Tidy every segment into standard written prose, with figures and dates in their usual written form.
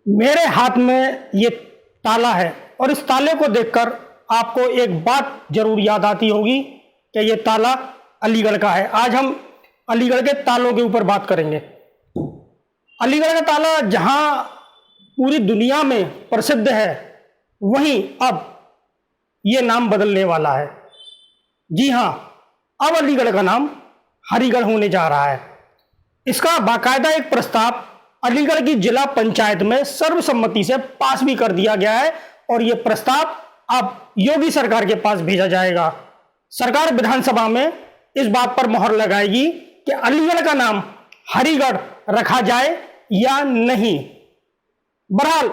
मेरे हाथ में ये ताला है और इस ताले को देखकर आपको एक बात जरूर याद आती होगी कि ये ताला अलीगढ़ का है। आज हम अलीगढ़ के तालों के ऊपर बात करेंगे। अलीगढ़ का ताला जहां पूरी दुनिया में प्रसिद्ध है, वहीं अब ये नाम बदलने वाला है। जी हां, अब अलीगढ़ का नाम हरिगढ़ होने जा रहा है। इसका बाकायदा एक प्रस्ताव अलीगढ़ की जिला पंचायत में सर्वसम्मति से पास भी कर दिया गया है और यह प्रस्ताव अब योगी सरकार के पास भेजा जाएगा। सरकार विधानसभा में इस बात पर मोहर लगाएगी कि अलीगढ़ का नाम हरिगढ़ रखा जाए या नहीं। बहरहाल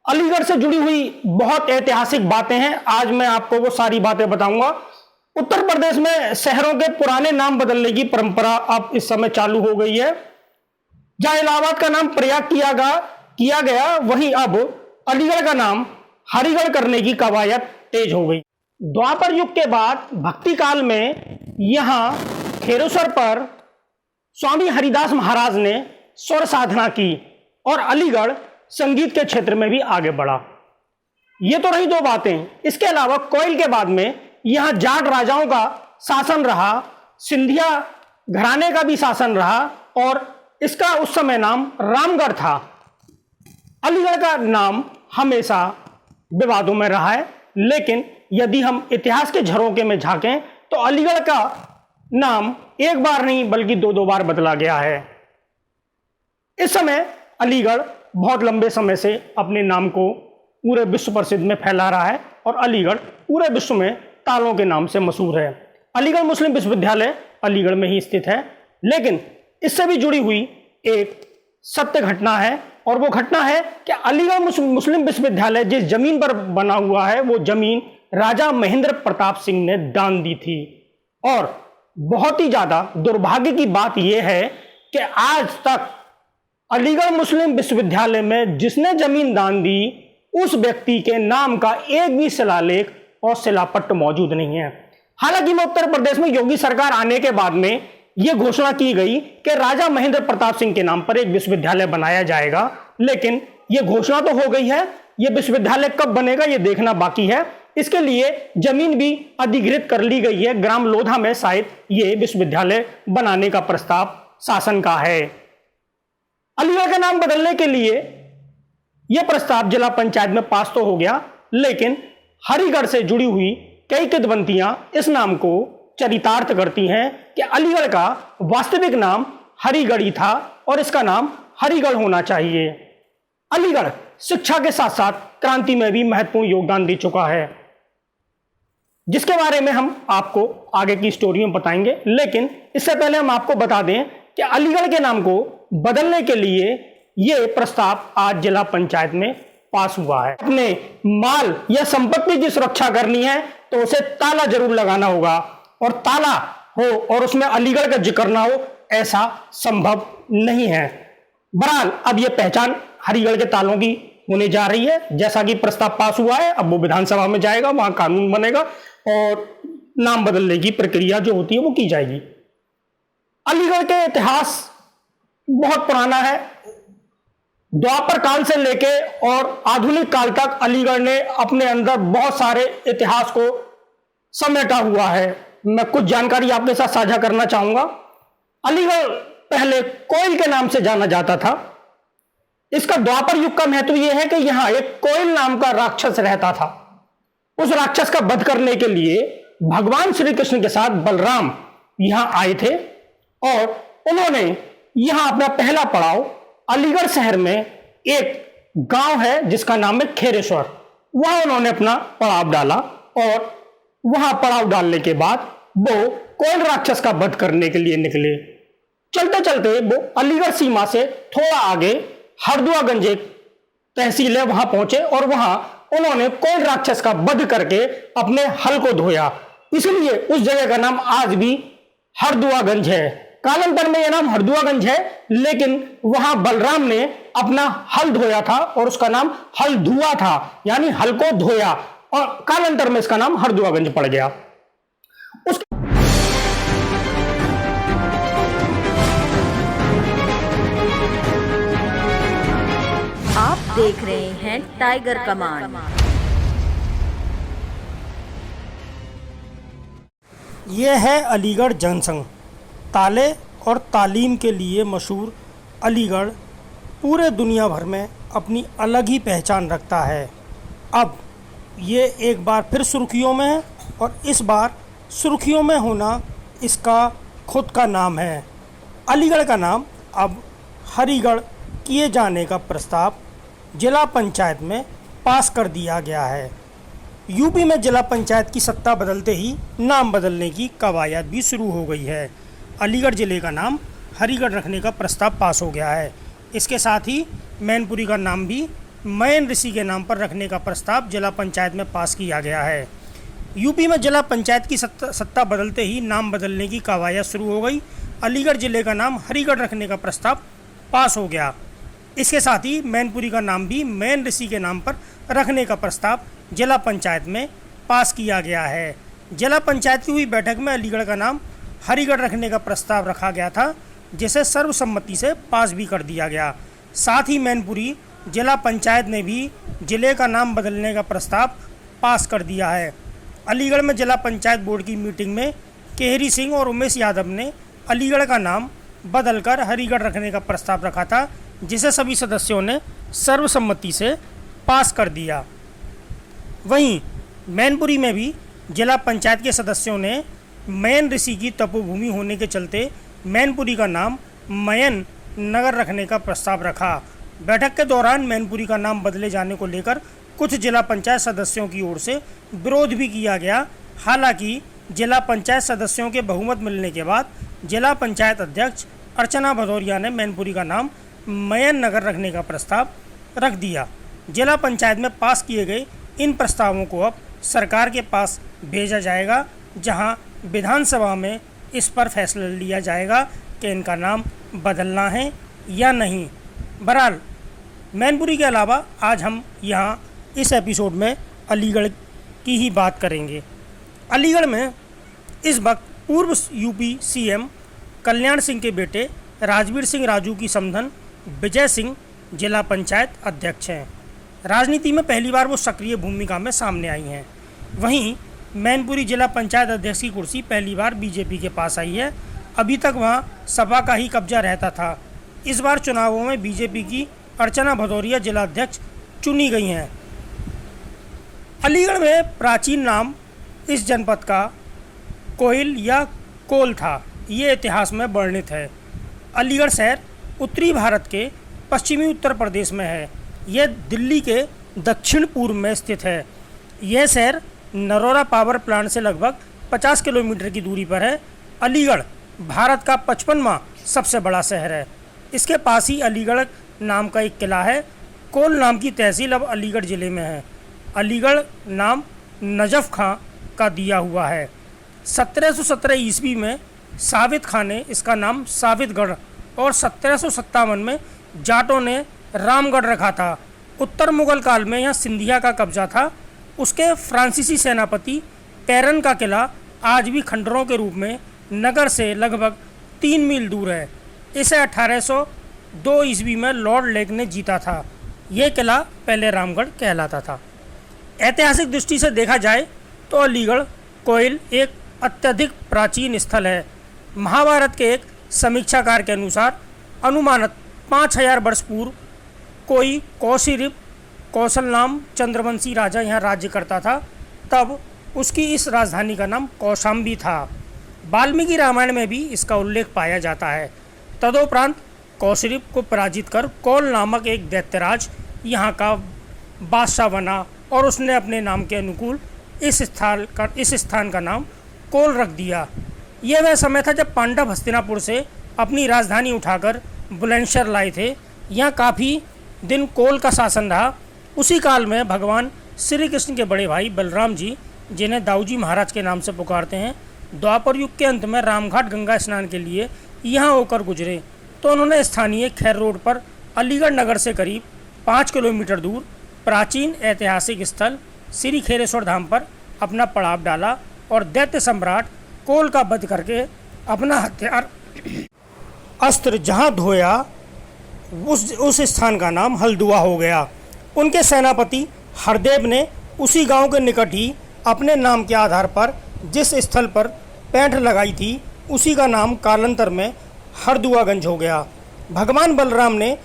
अलीगढ़ से जुड़ी हुई बहुत ऐतिहासिक बातें हैं, आज मैं आपको वो सारी बातें बताऊंगा। उत्तर प्रदेश में शहरों के पुराने नाम बदलने की परंपरा अब इस समय चालू हो गई है। जहां इलाहाबाद का नाम प्रयाग किया गया, वहीं अब अलीगढ़ का नाम हरिगढ़ करने की कवायद तेज हो गई। द्वापर युग के बाद भक्ति काल में यहां खेरेश्वर पर स्वामी हरिदास महाराज ने स्वर साधना की और अलीगढ़ संगीत के क्षेत्र में भी आगे बढ़ा। ये तो रही दो बातें। इसके अलावा कोयल के बाद में यहां जाट राजाओं का शासन रहा, सिंधिया घराने का भी शासन रहा और इसका उस समय नाम रामगढ़ था। अलीगढ़ का नाम हमेशा विवादों में रहा है, लेकिन यदि हम इतिहास के झरोखे में झांकें तो अलीगढ़ का नाम एक बार नहीं बल्कि दो बार बदला गया है। इस समय अलीगढ़ बहुत लंबे समय से अपने नाम को पूरे विश्व प्रसिद्ध में फैला रहा है और अलीगढ़ पूरे विश्व में तालों के नाम से मशहूर है। अलीगढ़ मुस्लिम विश्वविद्यालय अलीगढ़ में ही स्थित है, लेकिन इससे भी जुड़ी हुई एक सत्य घटना है और वो घटना है कि अलीगढ़ मुस्लिम विश्वविद्यालय जिस जमीन पर बना हुआ है, वो जमीन राजा महेंद्र प्रताप सिंह ने दान दी थी। और बहुत ही ज्यादा दुर्भाग्य की बात यह है कि आज तक अलीगढ़ मुस्लिम विश्वविद्यालय में जिसने जमीन दान दी, उस व्यक्ति के नाम का एक भी शिलालेख और शिलापट्ट मौजूद नहीं है। हालांकि में उत्तर प्रदेश में योगी सरकार आने के बाद में यह घोषणा की गई कि राजा महेंद्र प्रताप सिंह के नाम पर एक विश्वविद्यालय बनाया जाएगा, लेकिन यह घोषणा तो हो गई है, यह विश्वविद्यालय कब बनेगा यह देखना बाकी है। इसके लिए जमीन भी अधिग्रहित कर ली गई है। ग्राम लोधा में शायद यह विश्वविद्यालय बनाने का प्रस्ताव शासन का है। अलीगढ़ का नाम बदलने के लिए यह प्रस्ताव जिला पंचायत में पास तो हो गया, लेकिन हरिगढ़ से जुड़ी हुई कई किंवदंतियां इस नाम को चरितार्थ करती हैं कि अलीगढ़ का वास्तविक नाम हरिगढ़ ही था और इसका नाम हरिगढ़ होना चाहिए। अलीगढ़ शिक्षा के साथ साथ क्रांति में भी महत्वपूर्ण योगदान दे चुका है, जिसके बारे में हम आपको आगे की स्टोरी में बताएंगे। लेकिन इससे पहले हम आपको बता दें कि अलीगढ़ के नाम को बदलने के लिए यह प्रस्ताव आज जिला पंचायत में पास हुआ है। अपने माल या संपत्ति की सुरक्षा करनी है तो उसे ताला जरूर लगाना होगा, और ताला हो और उसमें अलीगढ़ का जिक्र ना हो, ऐसा संभव नहीं है। बहरहाल अब यह पहचान हरिगढ़ के तालों की होने जा रही है। जैसा कि प्रस्ताव पास हुआ है, अब वो विधानसभा में जाएगा, वहां कानून बनेगा और नाम बदलने की प्रक्रिया जो होती है वो की जाएगी। अलीगढ़ के इतिहास बहुत पुराना है। द्वापर काल से लेके और आधुनिक काल तक अलीगढ़ ने अपने अंदर बहुत सारे इतिहास को समेटा हुआ है। मैं कुछ जानकारी आपके साथ साझा करना चाहूंगा। अलीगढ़ पहले कोयल के नाम से जाना जाता था। इसका द्वापर युग का महत्व यह है कि यहां एक कोयल नाम का राक्षस रहता था। उस राक्षस का वध करने के लिए भगवान श्री कृष्ण के साथ बलराम यहां आए थे और उन्होंने यहां अपना पहला पड़ाव अलीगढ़ शहर में एक गांव है जिसका नाम है खेरेश्वर, वहां उन्होंने अपना पड़ाव डाला और वहां पड़ाव डालने के बाद वो कोयल राक्षस का वध करने के लिए निकले। चलते चलते वो अलीगढ़ सीमा से थोड़ा आगे हरदुआगंज एक तहसील है, वहां पहुंचे और वहां उन्होंने कोयल राक्षस का वध करके अपने हल को धोया। इसलिए उस जगह का नाम आज भी हरदुआगंज है। कालांतर में यह नाम हरदुआगंज है, लेकिन वहां बलराम ने अपना हल धोया था और उसका नाम हल धुआ था, यानी हल को धोया, और कालांतर में इसका नाम हरदुआगंज पड़ गया। आप देख रहे हैं टाइगर कमान। ये है अलीगढ़ जनसंघ। ताले और तालीम के लिए मशहूर अलीगढ़ पूरे दुनिया भर में अपनी अलग ही पहचान रखता है। अब ये एक बार फिर सुर्खियों में है और इस बार सुर्खियों में होना इसका खुद का नाम है। अलीगढ़ का नाम अब हरिगढ़ किए जाने का प्रस्ताव जिला पंचायत में पास कर दिया गया है। यूपी में जिला पंचायत की सत्ता बदलते ही नाम बदलने की कवायद भी शुरू हो गई है। अलीगढ़ ज़िले का नाम हरिगढ़ रखने का प्रस्ताव पास हो गया है। इसके साथ ही मैनपुरी का नाम भी मैन ऋषि के नाम पर रखने का प्रस्ताव जिला पंचायत में पास किया गया है। यूपी में जिला पंचायत की सत्ता बदलते ही नाम बदलने की कवायद शुरू हो गई। अलीगढ़ ज़िले का नाम हरिगढ़ रखने का प्रस्ताव पास हो गया। इसके साथ ही मैनपुरी का नाम भी मैन ऋषि के नाम पर रखने का प्रस्ताव जिला पंचायत में पास किया गया है। जिला पंचायत की हुई बैठक में अलीगढ़ का नाम हरिगढ़ रखने का प्रस्ताव रखा गया था, जिसे सर्वसम्मति से पास भी कर दिया गया। साथ ही मैनपुरी जिला पंचायत ने भी जिले का नाम बदलने का प्रस्ताव पास कर दिया है। अलीगढ़ में जिला पंचायत बोर्ड की मीटिंग में केहरी सिंह और उमेश यादव ने अलीगढ़ का नाम बदलकर हरिगढ़ रखने का प्रस्ताव रखा था, जिसे सभी सदस्यों ने सर्वसम्मति से पास कर दिया। वहीं मैनपुरी में भी जिला पंचायत के सदस्यों ने मैन ऋषि की तपोभूमि होने के चलते मैनपुरी का नाम मयन नगर रखने का प्रस्ताव रखा। बैठक के दौरान मैनपुरी का नाम बदले जाने को लेकर कुछ जिला पंचायत सदस्यों की ओर से विरोध भी किया गया। हालांकि जिला पंचायत सदस्यों के बहुमत मिलने के बाद जिला पंचायत अध्यक्ष अर्चना भदौरिया ने मैनपुरी का नाम मयन नगर रखने का प्रस्ताव रख दिया। जिला पंचायत में पास किए गए इन प्रस्तावों को अब सरकार के पास भेजा जाएगा, जहां विधानसभा में इस पर फैसला लिया जाएगा कि इनका नाम बदलना है या नहीं। बहरहाल मैनपुरी के अलावा आज हम यहाँ इस एपिसोड में अलीगढ़ की ही बात करेंगे। अलीगढ़ में इस वक्त पूर्व यूपी सीएम कल्याण सिंह के बेटे राजवीर सिंह राजू की समधन विजय सिंह जिला पंचायत अध्यक्ष हैं। राजनीति में पहली बार वो सक्रिय भूमिका में सामने आई हैं। वहीं मैनपुरी जिला पंचायत अध्यक्ष की कुर्सी पहली बार बीजेपी के पास आई है। अभी तक वहां सपा का ही कब्जा रहता था। इस बार चुनावों में बीजेपी की अर्चना भदौरिया जिला अध्यक्ष चुनी गई हैं। अलीगढ़ में प्राचीन नाम इस जनपद का कोयल या कोल था। ये इतिहास में वर्णित है। अलीगढ़ शहर उत्तरी भारत के पश्चिमी उत्तर प्रदेश में है। यह दिल्ली के दक्षिण पूर्व में स्थित है। यह शहर नरोरा पावर प्लांट से लगभग 50 किलोमीटर की दूरी पर है। अलीगढ़ भारत का 55वां सबसे बड़ा शहर है। इसके पास ही अलीगढ़ नाम का एक किला है। कोल नाम की तहसील अब अलीगढ़ ज़िले में है। अलीगढ़ नाम नजफ खां का दिया हुआ है। 1717 ईस्वी में सावित खां ने इसका नाम सावितगढ़ और 1757 में जाटों ने रामगढ़ रखा था। उत्तर मुगल काल में यहाँ सिंधिया का कब्जा था। उसके फ्रांसीसी सेनापति पैरन का किला आज भी खंडरों के रूप में नगर से लगभग 3 मील दूर है। इसे 1802 ईस्वी में लॉर्ड लेक ने जीता था। यह किला पहले रामगढ़ कहलाता था। ऐतिहासिक दृष्टि से देखा जाए तो अलीगढ़ कोयल एक अत्यधिक प्राचीन स्थल है। महाभारत के एक समीक्षाकार के अनुसार अनुमानत 5000 वर्ष पूर्व कोई कौशिरिप कौशल नाम चंद्रवंशी राजा यहाँ राज्य करता था। तब उसकी इस राजधानी का नाम कौशाम्बी था। वाल्मीकि रामायण में भी इसका उल्लेख पाया जाता है। तदोपरांत कौशिरिप को पराजित कर कौल नामक एक दैत्यराज यहाँ का बादशाह बना और उसने अपने नाम के अनुकूल इस स्थान का नाम कोल रख दिया। यह वह समय था जब पांडव हस्तिनापुर से अपनी राजधानी उठाकर बुलंदशहर लाए थे। यहाँ काफ़ी दिन कोल का शासन रहा। उसी काल में भगवान श्री कृष्ण के बड़े भाई बलराम जी, जिन्हें दाऊजी महाराज के नाम से पुकारते हैं, द्वापर युग के अंत में रामघाट गंगा स्नान के लिए यहाँ होकर गुजरे तो उन्होंने स्थानीय खैर रोड पर अलीगढ़ नगर से करीब 5 किलोमीटर दूर प्राचीन ऐतिहासिक स्थल श्री खेरेश्वर धाम पर अपना पड़ाव डाला और दैत्य सम्राट कोल का वध करके अपना हथियार अस्त्र जहाँ धोया उस स्थान का नाम हल्दुआ हो गया। उनके सेनापति हरदेव ने उसी गांव के निकट ही अपने नाम के आधार पर जिस स्थल पर पैंठ लगाई थी उसी का नाम कालांतर में हरदुआगंज हो गया। भगवान बलराम ने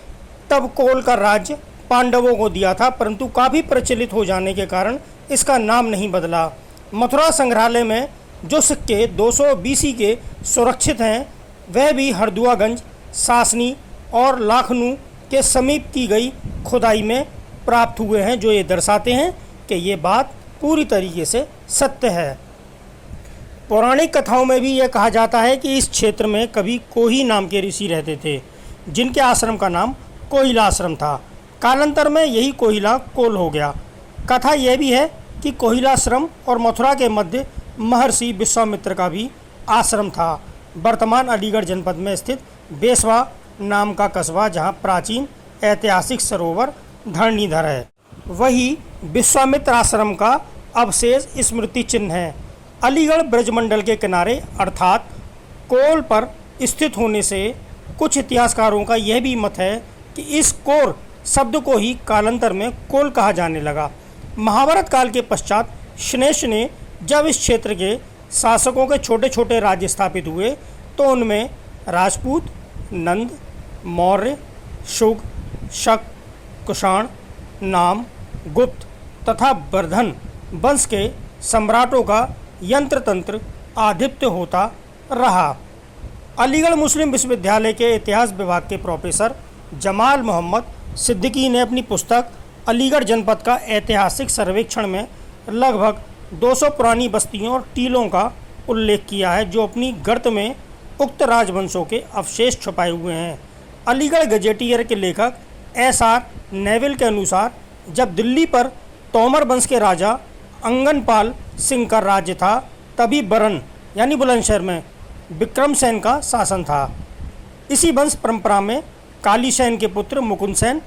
तब कोल का राज्य पांडवों को दिया था, परंतु काफ़ी प्रचलित हो जाने के कारण इसका नाम नहीं बदला। मथुरा संग्रहालय में जो सिक्के 200 BC के सुरक्षित हैं वह भी हरदुआगंज, सासनी और लाखनू के समीप की गई खुदाई में प्राप्त हुए हैं, जो ये दर्शाते हैं कि ये बात पूरी तरीके से सत्य है। पौराणिक कथाओं में भी यह कहा जाता है कि इस क्षेत्र में कभी कोही नाम के ऋषि रहते थे, जिनके आश्रम का नाम कोहिला आश्रम था। कालांतर में यही कोहिला कोल हो गया। कथा यह भी है कि कोहिलाश्रम और मथुरा के मध्य महर्षि विश्वामित्र का भी आश्रम था। वर्तमान अलीगढ़ जनपद में स्थित बेसवा नाम का कस्बा, जहां प्राचीन ऐतिहासिक सरोवर धरणीधर है, वही विश्वामित्र आश्रम का अवशेष स्मृति चिन्ह है। अलीगढ़ ब्रजमंडल के किनारे अर्थात कोल पर स्थित होने से कुछ इतिहासकारों का यह भी मत है कि इस कोर शब्द को ही कालांतर में कोल कहा जाने लगा। महाभारत काल के पश्चात श्नेष ने जब इस क्षेत्र के शासकों के छोटे छोटे राज्य स्थापित हुए तो उनमें राजपूत, नंद, मौर्य, शुग, शक, कुषाण, नाम, गुप्त तथा वर्धन वंश के सम्राटों का यंत्र तंत्र आधिपत्य होता रहा। अलीगढ़ मुस्लिम विश्वविद्यालय के इतिहास विभाग के प्रोफेसर जमाल मोहम्मद सिद्दीकी ने अपनी पुस्तक अलीगढ़ जनपद का ऐतिहासिक सर्वेक्षण में लगभग 200 पुरानी बस्तियों और टीलों का उल्लेख किया है, जो अपनी गर्त में उक्त राजवंशों के अवशेष छुपाए हुए हैं। अलीगढ़ गजेटियर के लेखक SR नेविल के अनुसार जब दिल्ली पर तोमर वंश के राजा अंगनपाल सिंह का राज्य था, तभी बरन यानी बुलंदशहर में विक्रमसेन का शासन था। इसी वंश परंपरा में काली सेन के पुत्र मुकुंद सेन,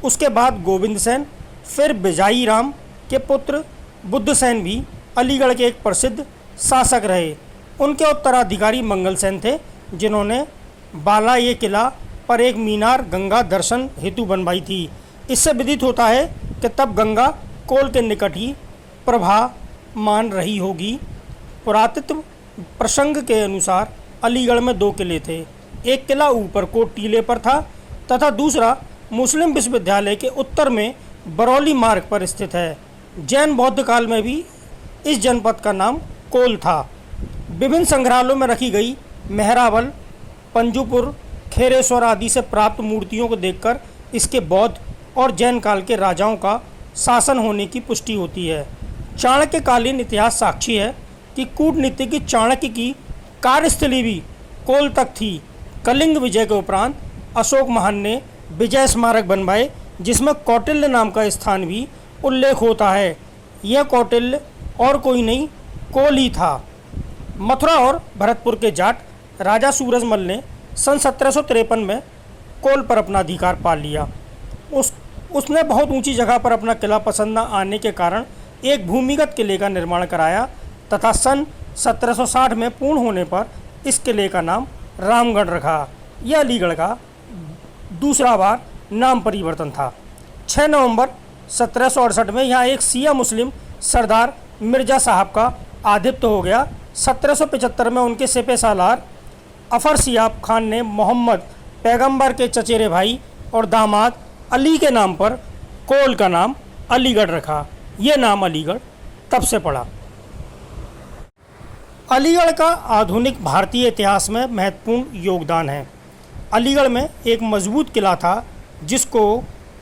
उसके बाद गोविंद सेन, फिर बिजाई राम के पुत्र बुद्ध सेन भी अलीगढ़ के एक प्रसिद्ध शासक रहे। उनके उत्तराधिकारी मंगल सेन थे, जिन्होंने बाला ये किला पर एक मीनार गंगा दर्शन हेतु बनवाई थी। इससे विदित होता है कि तब गंगा कोल के निकट ही प्रभामान रही होगी। पुरातत्व प्रसंग के अनुसार अलीगढ़ में 2 किले थे। एक किला ऊपरकोट टीले पर था तथा दूसरा मुस्लिम विश्वविद्यालय के उत्तर में बरौली मार्ग पर स्थित है। जैन बौद्ध काल में भी इस जनपद का नाम कोल था। विभिन्न संग्रहालयों में रखी गई मेहरावल, पंजुपुर, खेरेश्वर आदि से प्राप्त मूर्तियों को देखकर इसके बौद्ध और जैन काल के राजाओं का शासन होने की पुष्टि होती है। चाणक्यकालीन इतिहास साक्षी है कि कूटनीतिज्ञ चाणक्य की कार्यस्थली भी कोल तक थी। कलिंग विजय के उपरांत अशोक महान ने विजय स्मारक बनवाए, जिसमें कौटिल्य नाम का स्थान भी उल्लेख होता है। यह कौटिल्य और कोई नहीं, कोल ही था। मथुरा और भरतपुर के जाट राजा सूरजमल ने सन 1753 में कोल पर अपना अधिकार पा लिया। उसने बहुत ऊंची जगह पर अपना किला पसंद न आने के कारण एक भूमिगत किले का निर्माण कराया तथा सन 1760 में पूर्ण होने पर इस किले का नाम रामगढ़ रखा। यह अलीगढ़ का दूसरा बार नाम परिवर्तन था। 6 नवंबर 1768 में यहाँ एक सिया मुस्लिम सरदार मिर्जा साहब का आधिपत्य हो गया। 1775 में उनके सिपह सालार अफर सियाब खान ने मोहम्मद पैगंबर के चचेरे भाई और दामाद अली के नाम पर कोल का नाम अलीगढ़ रखा। यह नाम अलीगढ़ तब से पड़ा। अलीगढ़ का आधुनिक भारतीय इतिहास में महत्वपूर्ण योगदान है। अलीगढ़ में एक मजबूत किला था जिसको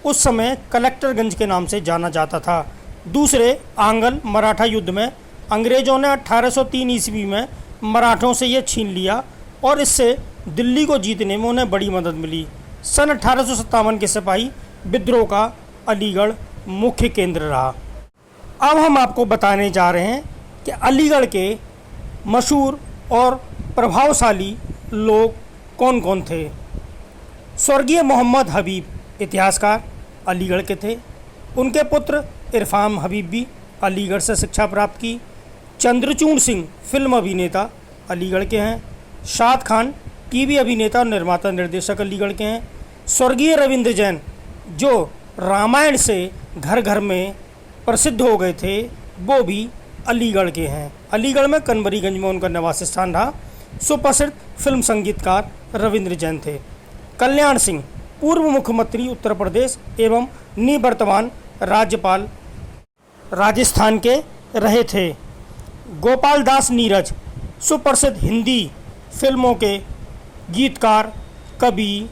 उस समय कलेक्टरगंज के नाम से जाना जाता था। दूसरे आंग्ल मराठा युद्ध में अंग्रेज़ों ने 1803 ईस्वी में मराठों से यह छीन लिया और इससे दिल्ली को जीतने में उन्हें बड़ी मदद मिली। सन 1857 के सिपाही विद्रोह का अलीगढ़ मुख्य केंद्र रहा। अब हम आपको बताने जा रहे हैं कि अलीगढ़ के मशहूर और प्रभावशाली लोग कौन कौन थे। स्वर्गीय मोहम्मद हबीब इतिहासकार अलीगढ़ के थे। उनके पुत्र इरफान हबीब भी अलीगढ़ से शिक्षा प्राप्त की। चंद्रचूड़ सिंह फिल्म अभिनेता अलीगढ़ के हैं। शाद खान टीवी अभिनेता और निर्माता निर्देशक अलीगढ़ के हैं। स्वर्गीय रविंद्र जैन जो रामायण से घर घर में प्रसिद्ध हो गए थे, वो भी अलीगढ़ के हैं। अलीगढ़ में कनवरीगंज में उनका निवास स्थान रहा। सुप्रसिद्ध फिल्म संगीतकार रविंद्र जैन थे। कल्याण सिंह पूर्व मुख्यमंत्री उत्तर प्रदेश एवं निवर्तमान राज्यपाल राजस्थान के रहे थे। गोपाल दास नीरज सुप्रसिद्ध हिंदी फिल्मों के गीतकार, कवि,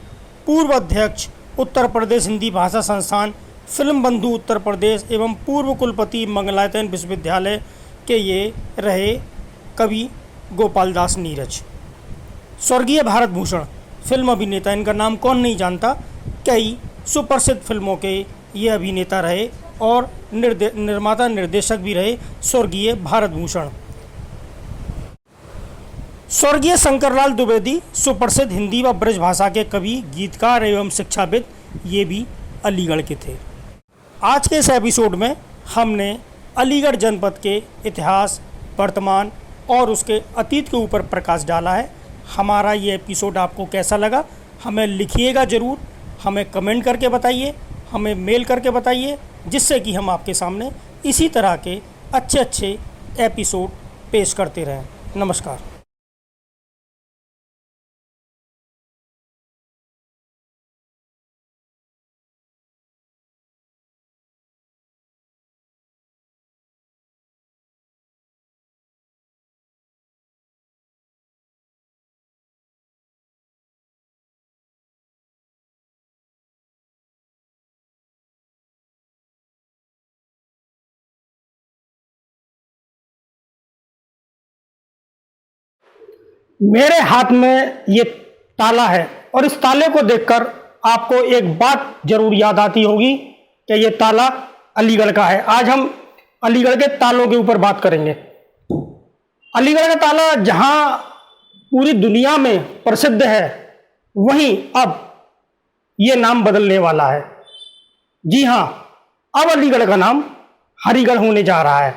पूर्व अध्यक्ष उत्तर प्रदेश हिंदी भाषा संस्थान, फिल्म बंधु उत्तर प्रदेश एवं पूर्व कुलपति मंगलायतन विश्वविद्यालय के ये रहे कवि गोपाल दास नीरज। स्वर्गीय भारत भूषण फिल्म अभिनेता, इनका नाम कौन नहीं जानता। कई सुप्रसिद्ध फिल्मों के ये अभिनेता रहे और निर्माता निर्देशक भी रहे, स्वर्गीय भारत भूषण। स्वर्गीय शंकरलाल द्विवेदी सुप्रसिद्ध हिंदी व ब्रज भाषा के कवि, गीतकार एवं शिक्षाविद, ये भी अलीगढ़ के थे। आज के इस एपिसोड में हमने अलीगढ़ जनपद के इतिहास, वर्तमान और उसके अतीत के ऊपर प्रकाश डाला है। हमारा ये एपिसोड आपको कैसा लगा हमें लिखिएगा ज़रूर, हमें कमेंट करके बताइए, हमें मेल करके बताइए, जिससे कि हम आपके सामने इसी तरह के अच्छे एपिसोड पेश करते रहें। नमस्कार। मेरे हाथ में ये ताला है और इस ताले को देखकर आपको एक बात जरूर याद आती होगी कि ये ताला अलीगढ़ का है। आज हम अलीगढ़ के तालों के ऊपर बात करेंगे। अलीगढ़ का ताला जहां पूरी दुनिया में प्रसिद्ध है, वहीं अब ये नाम बदलने वाला है। जी हां, अब अलीगढ़ का नाम हरिगढ़ होने जा रहा है।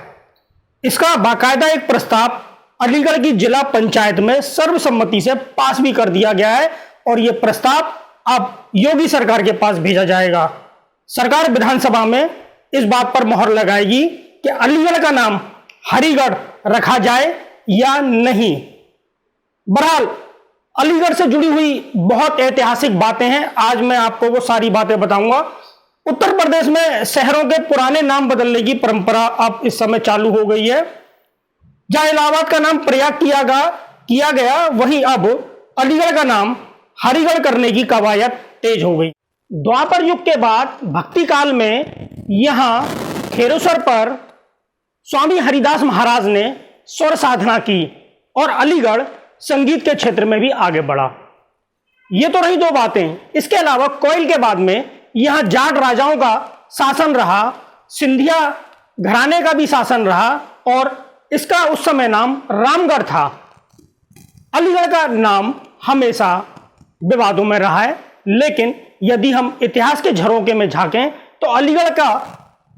इसका बाकायदा एक प्रस्ताव अलीगढ़ की जिला पंचायत में सर्वसम्मति से पास भी कर दिया गया है और यह प्रस्ताव अब योगी सरकार के पास भेजा जाएगा। सरकार विधानसभा में इस बात पर मोहर लगाएगी कि अलीगढ़ का नाम हरिगढ़ रखा जाए या नहीं। बहरहाल अलीगढ़ से जुड़ी हुई बहुत ऐतिहासिक बातें हैं, आज मैं आपको वो सारी बातें बताऊंगा। उत्तर प्रदेश में शहरों के पुराने नाम बदलने की परंपरा अब इस समय चालू हो गई है। जहां इलाहाबाद का नाम प्रयाग किया गया, वहीं अब अलीगढ़ का नाम हरिगढ़ करने की कवायद तेज हो गई। द्वापर युग के बाद भक्ति काल में यहां खेरोसर पर स्वामी हरिदास महाराज ने स्वर साधना की और अलीगढ़ संगीत के क्षेत्र में भी आगे बढ़ा। ये तो रही दो बातें। इसके अलावा कोयल के बाद में यहां जाट राजाओं का शासन रहा, सिंधिया घराने का भी शासन रहा और इसका उस समय नाम रामगढ़ था। अलीगढ़ का नाम हमेशा विवादों में रहा है, लेकिन यदि हम इतिहास के झरोखे में झांकें तो अलीगढ़ का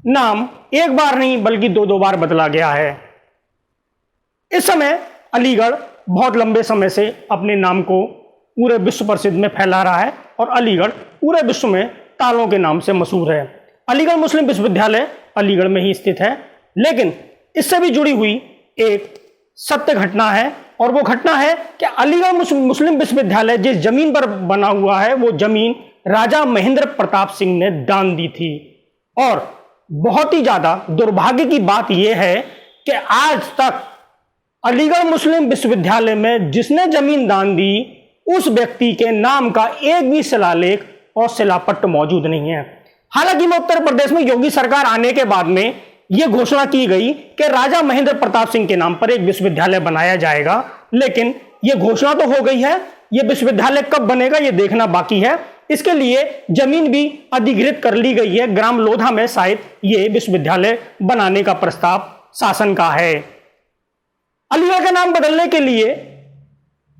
नाम एक बार नहीं बल्कि दो बार बदला गया है। इस समय अलीगढ़ बहुत लंबे समय से अपने नाम को पूरे विश्व प्रसिद्ध में फैला रहा है और अलीगढ़ पूरे विश्व में तालों के नाम से मशहूर है। अलीगढ़ मुस्लिम विश्वविद्यालय अलीगढ़ में ही स्थित है, लेकिन इससे भी जुड़ी हुई एक सत्य घटना है और वो घटना है कि अलीगढ़ मुस्लिम विश्वविद्यालय जिस जमीन पर बना हुआ है, वो जमीन राजा महेंद्र प्रताप सिंह ने दान दी थी। और बहुत ही ज्यादा दुर्भाग्य की बात यह है कि आज तक अलीगढ़ मुस्लिम विश्वविद्यालय में जिसने जमीन दान दी, उस व्यक्ति के नाम का एक भी शिलालेख और शिलापट्ट मौजूद नहीं है। हालांकि में उत्तर प्रदेश में योगी सरकार आने के बाद में यह घोषणा की गई कि राजा महेंद्र प्रताप सिंह के नाम पर एक विश्वविद्यालय बनाया जाएगा, लेकिन यह घोषणा तो हो गई है, यह विश्वविद्यालय कब बनेगा यह देखना बाकी है। इसके लिए जमीन भी अधिग्रहित कर ली गई है। ग्राम लोधा में शायद यह विश्वविद्यालय बनाने का प्रस्ताव शासन का है। अलीगढ़ का नाम बदलने के लिए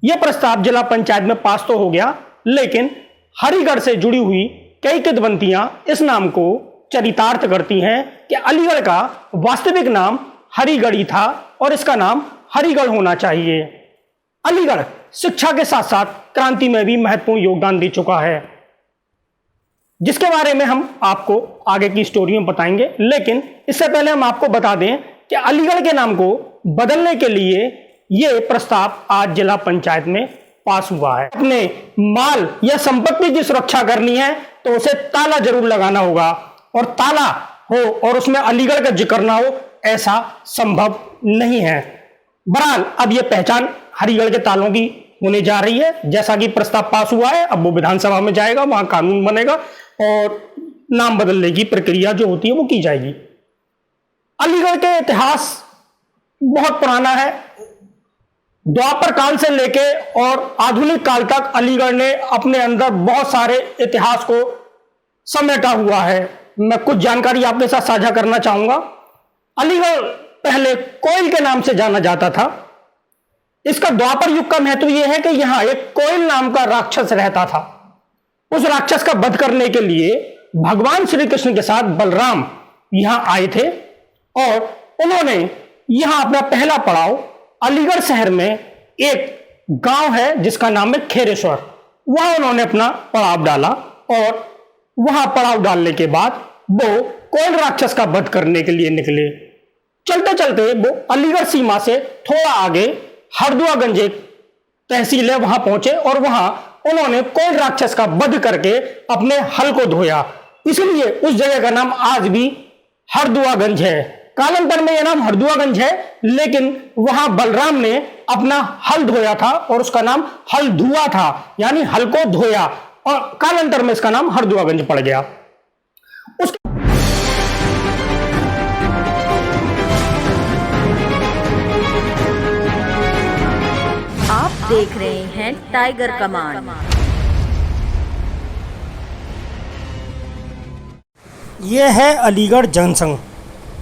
यह प्रस्ताव जिला पंचायत में पास तो हो गया, लेकिन हरिगढ़ से जुड़ी हुई कई किंवदंतियां इस नाम को चरितार्थ करती हैं कि अलीगढ़ का वास्तविक नाम हरिगढ़ ही था और इसका नाम हरिगढ़ होना चाहिए। अलीगढ़ शिक्षा के साथ साथ क्रांति में भी महत्वपूर्ण योगदान दे चुका है। जिसके बारे में हम आपको आगे की स्टोरी में बताएंगे। लेकिन इससे पहले हम आपको बता दें कि अलीगढ़ के नाम को बदलने के लिए ये प्रस्ताव आज जिला पंचायत में पास हुआ है। अपने माल या संपत्ति की सुरक्षा करनी है तो उसे ताला जरूर लगाना होगा, और ताला हो और उसमें अलीगढ़ का जिक्र ना हो ऐसा संभव नहीं है। बहरहाल अब यह पहचान हरिगढ़ के तालों की होने जा रही है। जैसा कि प्रस्ताव पास हुआ है, अब वो विधानसभा में जाएगा, वहां कानून बनेगा और नाम बदलने की प्रक्रिया जो होती है वो की जाएगी। अलीगढ़ के इतिहास बहुत पुराना है। द्वापर काल से लेके और आधुनिक काल तक अलीगढ़ ने अपने अंदर बहुत सारे इतिहास को समेटा हुआ है। मैं कुछ जानकारी आपके साथ साझा करना चाहूंगा। अलीगढ़ पहले कोयल के नाम से जाना जाता था। इसका द्वापर युग का महत्व यह है कि यहां एक कोयल नाम का राक्षस रहता था। उस राक्षस का वध करने के लिए भगवान श्री कृष्ण के साथ बलराम यहां आए थे और उन्होंने यहां अपना पहला पड़ाव अलीगढ़ शहर में एक गांव है जिसका नाम है खेरेश्वर, वहां उन्होंने अपना पड़ाव डाला और वहां पड़ाव डालने के बाद वो कोयल राक्षस का वध करने के लिए निकले। चलते चलते वो अलीगढ़ सीमा से थोड़ा आगे हरदुआगंज एक तहसील है वहां पहुंचे और वहां उन्होंने कोयल राक्षस का वध करके अपने हल को धोया। इसलिए उस जगह का नाम आज भी हरदुआगंज है। कालांतर में यह नाम हरदुआगंज है, लेकिन वहां बलराम ने अपना हल धोया था और उसका नाम हल धुआ था, यानी हल को धोया, और कालांतर में इसका नाम हरदुआगंज पड़ गया। आप देख रहे हैं टाइगर कमान। यह है अलीगढ़ जनसंघ।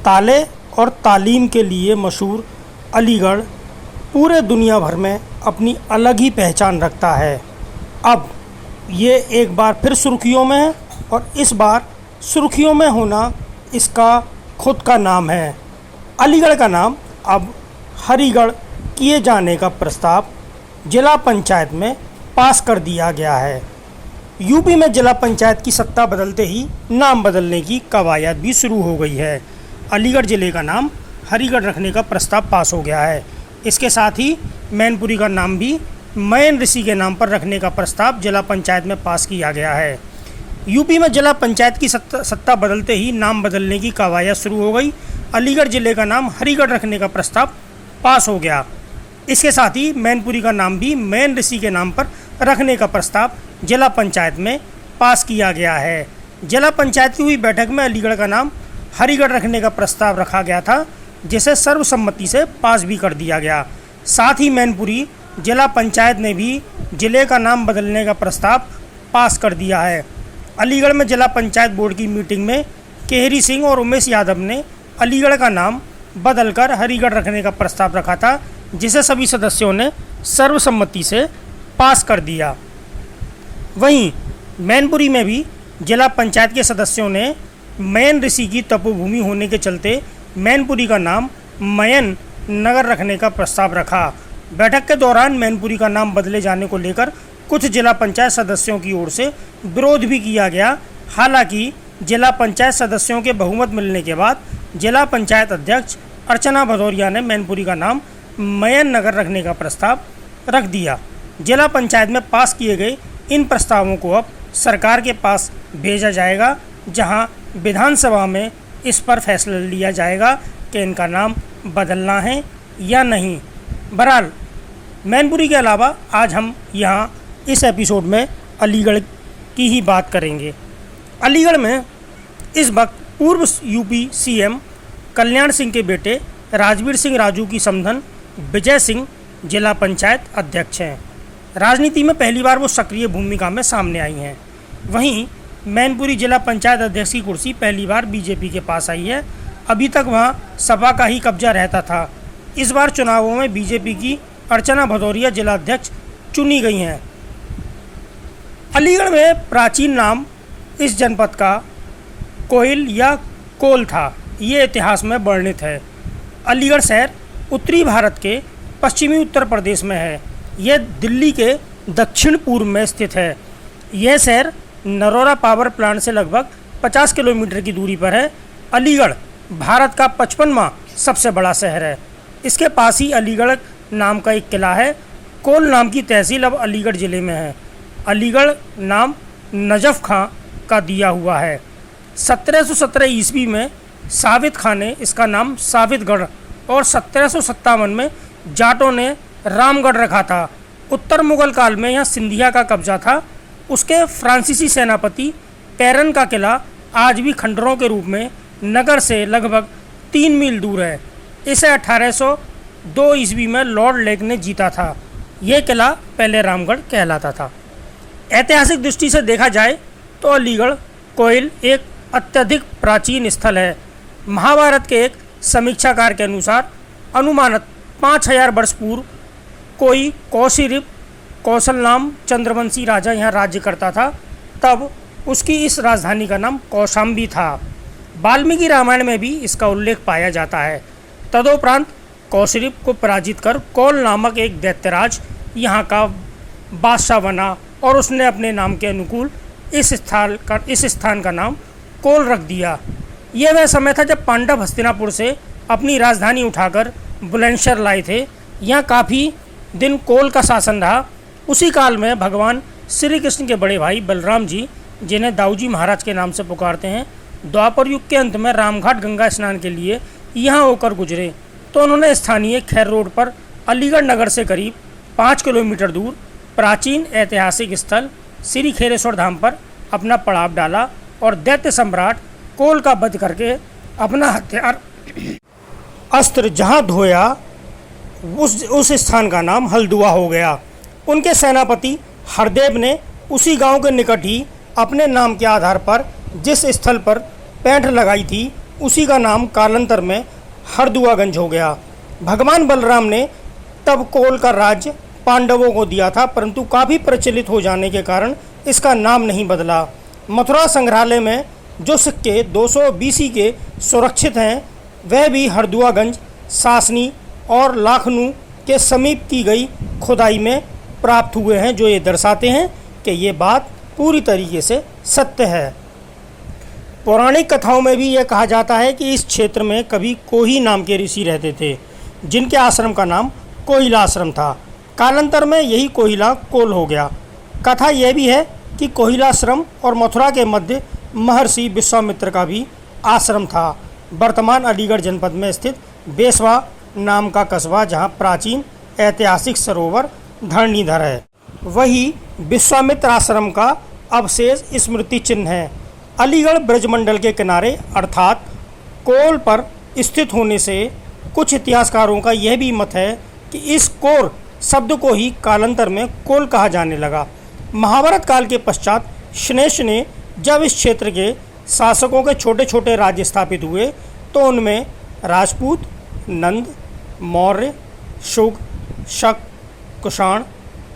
ताले और तालीम के लिए मशहूर अलीगढ़ पूरे दुनिया भर में अपनी अलग ही पहचान रखता है। अब ये एक बार फिर सुर्खियों में है और इस बार सुर्खियों में होना इसका खुद का नाम है। अलीगढ़ का नाम अब हरिगढ़ किए जाने का प्रस्ताव जिला पंचायत में पास कर दिया गया है। यूपी में जिला पंचायत की सत्ता बदलते ही नाम बदलने की कवायद भी शुरू हो गई है। अलीगढ़ जिले का नाम हरिगढ़ रखने का प्रस्ताव पास हो गया है। इसके साथ ही मैनपुरी का नाम भी मैन ऋषि के नाम पर रखने का प्रस्ताव जिला पंचायत में पास किया गया है। यूपी में जिला पंचायत की सत्ता बदलते ही नाम बदलने की कवायद शुरू हो गई। अलीगढ़ जिले का नाम हरिगढ़ रखने का प्रस्ताव पास हो गया। इसके साथ ही मैनपुरी का नाम भी मैन ऋषि के नाम पर रखने का प्रस्ताव जिला पंचायत में पास किया गया है। जिला पंचायत की हुई बैठक में अलीगढ़ का नाम हरिगढ़ रखने का प्रस्ताव रखा गया था, जिसे सर्वसम्मति से पास भी कर दिया गया। साथ ही मैनपुरी जिला पंचायत ने भी जिले का नाम बदलने का प्रस्ताव पास कर दिया है। अलीगढ़ में जिला पंचायत बोर्ड की मीटिंग में केहरी सिंह और उमेश यादव ने अलीगढ़ का नाम बदलकर हरिगढ़ रखने का प्रस्ताव रखा था, जिसे सभी सदस्यों ने सर्वसम्मति से पास कर दिया। वहीं मैनपुरी में भी जिला पंचायत के सदस्यों ने मैन ऋषि की तपोभूमि होने के चलते मैनपुरी का नाम मयन नगर रखने का प्रस्ताव रखा। बैठक के दौरान मैनपुरी का नाम बदले जाने को लेकर कुछ जिला पंचायत सदस्यों की ओर से विरोध भी किया गया। हालांकि जिला पंचायत सदस्यों के बहुमत मिलने के बाद जिला पंचायत अध्यक्ष अर्चना भदौरिया ने मैनपुरी का नाम मयन नगर रखने का प्रस्ताव रख दिया। जिला पंचायत में पास किए गए इन प्रस्तावों को अब सरकार के पास भेजा जाएगा, जहां विधानसभा में इस पर फैसला लिया जाएगा कि इनका नाम बदलना है या नहीं। बहरहाल मैनपुरी के अलावा आज हम यहाँ इस एपिसोड में अलीगढ़ की ही बात करेंगे। अलीगढ़ में इस वक्त पूर्व यूपी सीएम कल्याण सिंह के बेटे राजवीर सिंह राजू की समधन विजय सिंह जिला पंचायत अध्यक्ष हैं। राजनीति में पहली बार वो सक्रिय भूमिका में सामने आई हैं। वहीं मैनपुरी जिला पंचायत अध्यक्ष की कुर्सी पहली बार बीजेपी के पास आई है। अभी तक वहां सपा का ही कब्जा रहता था। इस बार चुनावों में बीजेपी की अर्चना भदौरिया जिला अध्यक्ष चुनी गई हैं। अलीगढ़ में प्राचीन नाम इस जनपद का कोयल या कोल था, ये इतिहास में वर्णित है। अलीगढ़ शहर उत्तरी भारत के पश्चिमी उत्तर प्रदेश में है। यह दिल्ली के दक्षिण पूर्व में स्थित है। यह शहर नरोरा पावर प्लांट से लगभग 50 किलोमीटर की दूरी पर है। अलीगढ़ भारत का 55वां सबसे बड़ा शहर है। इसके पास ही अलीगढ़ नाम का एक किला है। कोल नाम की तहसील अब अलीगढ़ ज़िले में है। अलीगढ़ नाम नजफ़ खां का दिया हुआ है। 1717 ईस्वी में सावित खां ने इसका नाम सावितगढ़ और 1757 में जाटों ने रामगढ़ रखा था। उत्तर मुगल काल में यहाँ सिंधिया का कब्जा था। उसके फ्रांसीसी सेनापति पैरन का किला आज भी खंडरों के रूप में नगर से लगभग 3 मील दूर है। इसे 1802 ईस्वी में लॉर्ड लेक ने जीता था। यह किला पहले रामगढ़ कहलाता था। ऐतिहासिक दृष्टि से देखा जाए तो अलीगढ़ कोइल एक अत्यधिक प्राचीन स्थल है। महाभारत के एक समीक्षाकार के अनुसार अनुमानत 5000 वर्ष पूर्व कोई कौशिरिप कौशल नाम चंद्रवंशी राजा यहाँ राज्य करता था। तब उसकी इस राजधानी का नाम कौशाम्बी था। वाल्मीकि रामायण में भी इसका उल्लेख पाया जाता है। तदोपरांत कौशिरिप को पराजित कर कौल नामक एक दैत्यराज यहाँ का बादशाह बना और उसने अपने नाम के अनुकूल इस स्थान का नाम कोल रख दिया। यह वह समय था जब पांडव हस्तिनापुर से अपनी राजधानी उठाकर बुलंदशहर लाए थे। यहाँ काफ़ी दिन कोल का शासन रहा। उसी काल में भगवान श्री कृष्ण के बड़े भाई बलराम जी, जिन्हें दाऊजी महाराज के नाम से पुकारते हैं, द्वापर युग के अंत में रामघाट गंगा स्नान के लिए यहाँ होकर गुजरे तो उन्होंने स्थानीय खैर रोड पर अलीगढ़ नगर से करीब 5 किलोमीटर दूर प्राचीन ऐतिहासिक स्थल श्री खेरेश्वर धाम पर अपना पड़ाव डाला और दैत्य सम्राट कोल का वध करके अपना हथियार अस्त्र जहाँ धोया उस स्थान का नाम हल्दुआ हो गया। उनके सेनापति हरदेव ने उसी गांव के निकट ही अपने नाम के आधार पर जिस स्थल पर पैंठ लगाई थी उसी का नाम कालांतर में हरदुआगंज हो गया। भगवान बलराम ने तब कोल का राज्य पांडवों को दिया था, परंतु काफ़ी प्रचलित हो जाने के कारण इसका नाम नहीं बदला। मथुरा संग्रहालय में जो सिक्के 200 BC के सुरक्षित हैं वह भी हरदुआगंज, सासनी और लाखनू के समीप की गई खुदाई में प्राप्त हुए हैं, जो ये दर्शाते हैं कि ये बात पूरी तरीके से सत्य है। पौराणिक कथाओं में भी यह कहा जाता है कि इस क्षेत्र में कभी कोही नाम के ऋषि रहते थे, जिनके आश्रम का नाम कोहिला आश्रम था। कालांतर में यही कोहिला कोल हो गया। कथा यह भी है कि कोहिला आश्रम और मथुरा के मध्य महर्षि विश्वामित्र का भी आश्रम था। वर्तमान अलीगढ़ जनपद में स्थित बेसवा नाम का कस्बा, जहाँ प्राचीन ऐतिहासिक सरोवर धरणीधर है, वही विश्वामित्र आश्रम का अवशेष स्मृति चिन्ह है। अलीगढ़ ब्रजमंडल के किनारे अर्थात कोल पर स्थित होने से कुछ इतिहासकारों का यह भी मत है कि इस कोर शब्द को ही कालांतर में कोल कहा जाने लगा। महाभारत काल के पश्चात शनेश ने जब इस क्षेत्र के शासकों के छोटे छोटे राज्य स्थापित हुए तो उनमें राजपूत, नंद, मौर्य, शुग, शक, कुषाण,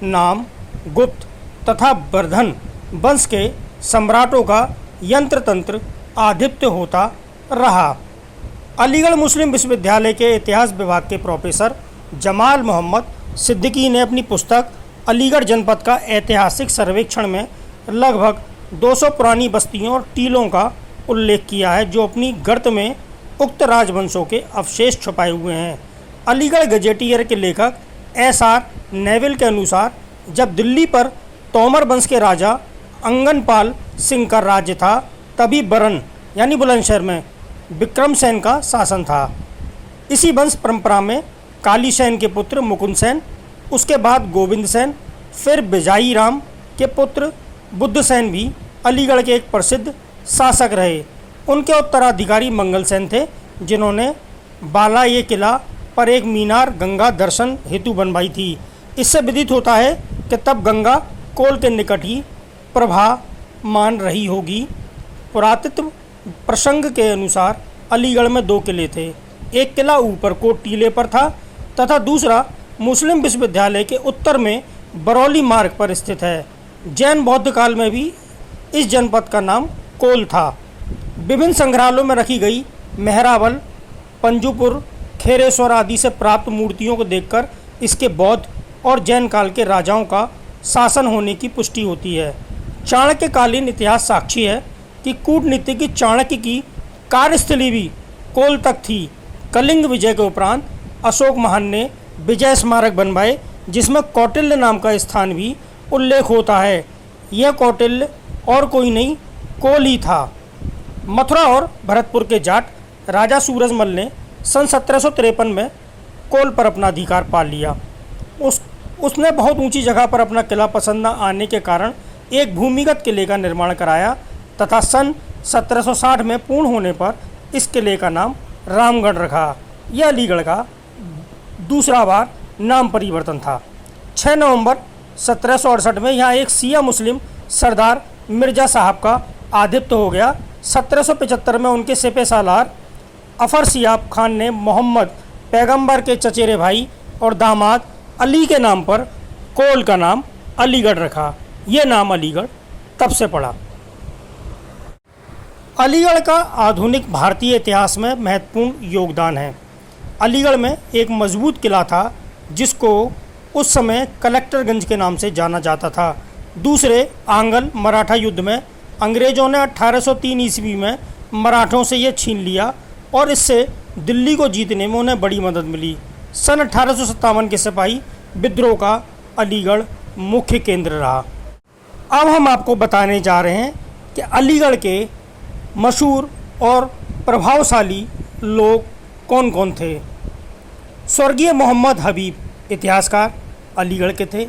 नाम, गुप्त तथा वर्धन वंश के सम्राटों का यंत्र तंत्र आधिपत्य होता रहा। अलीगढ़ मुस्लिम विश्वविद्यालय के इतिहास विभाग के प्रोफेसर जमाल मोहम्मद सिद्दीकी ने अपनी पुस्तक अलीगढ़ जनपद का ऐतिहासिक सर्वेक्षण में लगभग 200 पुरानी बस्तियों और टीलों का उल्लेख किया है, जो अपनी गर्त में उक्त राजवंशों के अवशेष छुपाए हुए हैं। अलीगढ़ गजेटियर के लेखक SR नेविल के अनुसार जब दिल्ली पर तोमर वंश के राजा अंगनपाल सिंह का राज्य था, तभी बरन यानी बुलंदशहर में विक्रम सेन का शासन था। इसी वंश परंपरा में काली सेन के पुत्र मुकुंद सेन, उसके बाद गोविंद सेन, फिर बिजाई राम के पुत्र बुद्ध सेन भी अलीगढ़ के एक प्रसिद्ध शासक रहे। उनके उत्तराधिकारी मंगल सेन थे, जिन्होंने बाला ये किला पर एक मीनार गंगा दर्शन हेतु बनवाई थी। इससे विदित होता है कि तब गंगा कोल के निकट ही प्रभामान रही होगी। पुरातत्व प्रसंग के अनुसार अलीगढ़ में 2 किले थे। एक किला ऊपरकोट टीले पर था तथा दूसरा मुस्लिम विश्वविद्यालय के उत्तर में बरौली मार्ग पर स्थित है। जैन बौद्ध काल में भी इस जनपद का नाम कोल था। विभिन्न संग्रहालयों में रखी गई मेहरावल, पंजुपुर, खेरेश्वर आदि से प्राप्त मूर्तियों को देखकर इसके बौद्ध और जैन काल के राजाओं का शासन होने की पुष्टि होती है। चाणक्यकालीन इतिहास साक्षी है कि कूटनीतिज्ञ चाणक्य की कार्यस्थली भी कोल तक थी। कलिंग विजय के उपरांत अशोक महान ने विजय स्मारक बनवाए, जिसमें कौटिल्य नाम का स्थान भी उल्लेख होता है। यह कौटिल्य और कोई नहीं, कोल ही था। मथुरा और भरतपुर के जाट राजा सूरजमल ने सन 1753 में कोल पर अपना अधिकार पा लिया। उसने बहुत ऊंची जगह पर अपना किला पसंद न आने के कारण एक भूमिगत किले का निर्माण कराया तथा सन 1760 में पूर्ण होने पर इस किले का नाम रामगढ़ रखा। यह अलीगढ़ का दूसरा बार नाम परिवर्तन था। 6 नवंबर 1768 में यहाँ एक सिया मुस्लिम सरदार मिर्जा साहब का आधिपत्य हो गया। 1775 में उनके सिपह सालार अफर सियाब खान ने मोहम्मद पैगंबर के चचेरे भाई और दामाद अली के नाम पर कोल का नाम अलीगढ़ रखा। ये नाम अलीगढ़ तब से पड़ा। अलीगढ़ का आधुनिक भारतीय इतिहास में महत्वपूर्ण योगदान है। अलीगढ़ में एक मजबूत किला था जिसको उस समय कलेक्टरगंज के नाम से जाना जाता था। दूसरे आंग्ल मराठा युद्ध में अंग्रेज़ों ने 1803 ईस्वी में मराठों से यह छीन लिया और इससे दिल्ली को जीतने में उन्हें बड़ी मदद मिली। सन 1857 के सिपाही विद्रोह का अलीगढ़ मुख्य केंद्र रहा। अब हम आपको बताने जा रहे हैं कि अलीगढ़ के मशहूर और प्रभावशाली लोग कौन कौन थे। स्वर्गीय मोहम्मद हबीब इतिहासकार अलीगढ़ के थे।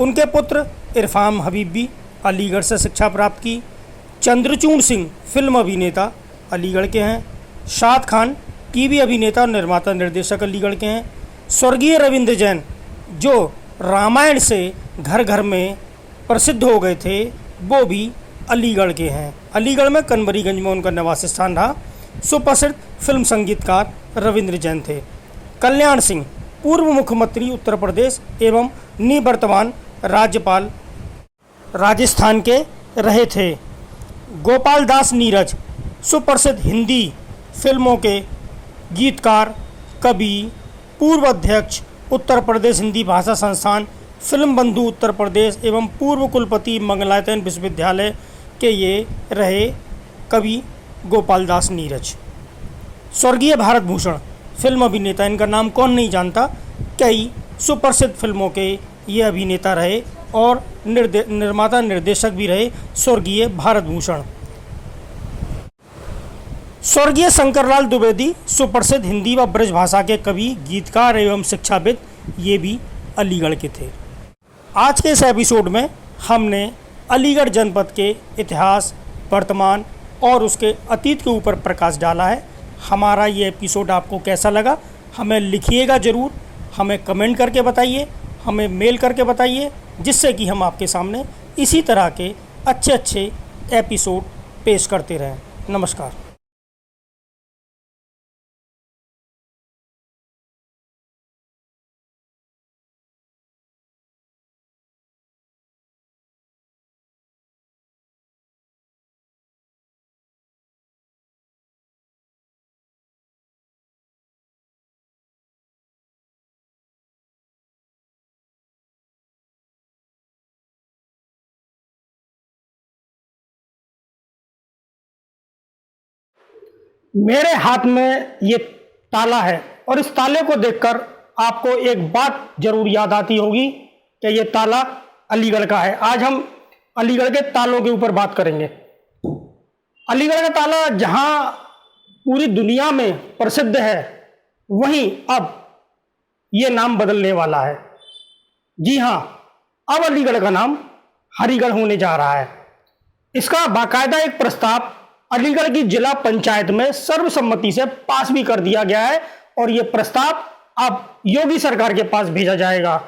उनके पुत्र इरफान हबीब भी अलीगढ़ से शिक्षा प्राप्त की। चंद्रचूड़ सिंह फिल्म अभिनेता अलीगढ़ के हैं। शाद खान टीवी अभिनेता और निर्माता निर्देशक अलीगढ़ के हैं। स्वर्गीय रविंद्र जैन जो रामायण से घर घर में प्रसिद्ध हो गए थे, वो भी अलीगढ़ के हैं। अलीगढ़ में कनबरीगंज में उनका निवास स्थान रहा। सुप्रसिद्ध फिल्म संगीतकार रविंद्र जैन थे। कल्याण सिंह पूर्व मुख्यमंत्री उत्तर प्रदेश एवं निवर्तमान राज्यपाल राजस्थान के रहे थे। गोपाल दास नीरज सुप्रसिद्ध हिंदी फिल्मों के गीतकार, कवि, पूर्व अध्यक्ष उत्तर प्रदेश हिंदी भाषा संस्थान, फिल्म बंधु उत्तर प्रदेश एवं पूर्व कुलपति मंगलायतन विश्वविद्यालय के ये रहे कवि गोपाल दास नीरज। स्वर्गीय भारत भूषण फिल्म अभिनेता, इनका नाम कौन नहीं जानता। कई सुप्रसिद्ध फिल्मों के ये अभिनेता रहे और निर्माता निर्देशक भी रहे स्वर्गीय भारत भूषण। स्वर्गीय शंकरलाल द्विवेदी सुप्रसिद्ध हिंदी व ब्रज भाषा के कवि, गीतकार एवं शिक्षाविद, ये भी अलीगढ़ के थे। आज के इस एपिसोड में हमने अलीगढ़ जनपद के इतिहास, वर्तमान और उसके अतीत के ऊपर प्रकाश डाला है। हमारा ये एपिसोड आपको कैसा लगा हमें लिखिएगा ज़रूर, हमें कमेंट करके बताइए, हमें मेल करके बताइए, जिससे कि हम आपके सामने इसी तरह के अच्छे एपिसोड पेश करते रहें। नमस्कार। मेरे हाथ में ये ताला है और इस ताले को देखकर आपको एक बात जरूर याद आती होगी कि ये ताला अलीगढ़ का है। आज हम अलीगढ़ के तालों के ऊपर बात करेंगे। अलीगढ़ का ताला जहां पूरी दुनिया में प्रसिद्ध है, वहीं अब ये नाम बदलने वाला है। जी हां, अब अलीगढ़ का नाम हरिगढ़ होने जा रहा है। इसका बाकायदा एक प्रस्ताव अलीगढ़ की जिला पंचायत में सर्वसम्मति से पास भी कर दिया गया है और यह प्रस्ताव अब योगी सरकार के पास भेजा जाएगा।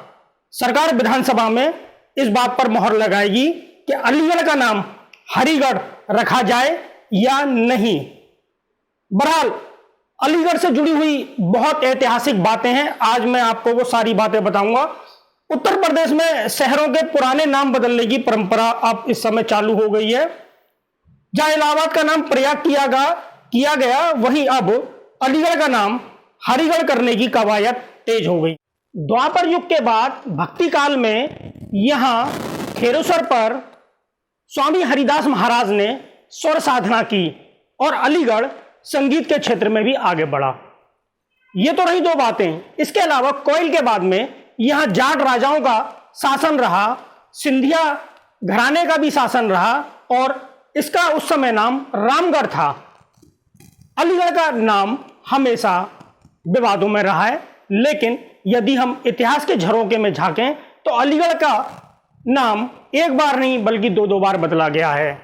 सरकार विधानसभा में इस बात पर मोहर लगाएगी कि अलीगढ़ का नाम हरिगढ़ रखा जाए या नहीं। बहरहाल अलीगढ़ से जुड़ी हुई बहुत ऐतिहासिक बातें हैं, आज मैं आपको वो सारी बातें बताऊंगा। उत्तर प्रदेश में शहरों के पुराने नाम बदलने की परंपरा अब इस समय चालू हो गई है। जहां इलाहाबाद का नाम प्रयाग किया गया, वहीं अब अलीगढ़ का नाम हरिगढ़ करने की कवायद तेज हो गई। द्वापर युग के बाद भक्ति काल में यहां खेरोसर पर स्वामी हरिदास महाराज ने स्वर साधना की और अलीगढ़ संगीत के क्षेत्र में भी आगे बढ़ा। ये तो रही दो बातें। इसके अलावा कोयल के बाद में यहां जाट राजाओं का शासन रहा, सिंधिया घराने का भी शासन रहा और इसका उस समय नाम रामगढ़ था। अलीगढ़ का नाम हमेशा विवादों में रहा है, लेकिन यदि हम इतिहास के झरोखे में झांकें तो अलीगढ़ का नाम एक बार नहीं बल्कि दो बार बदला गया है।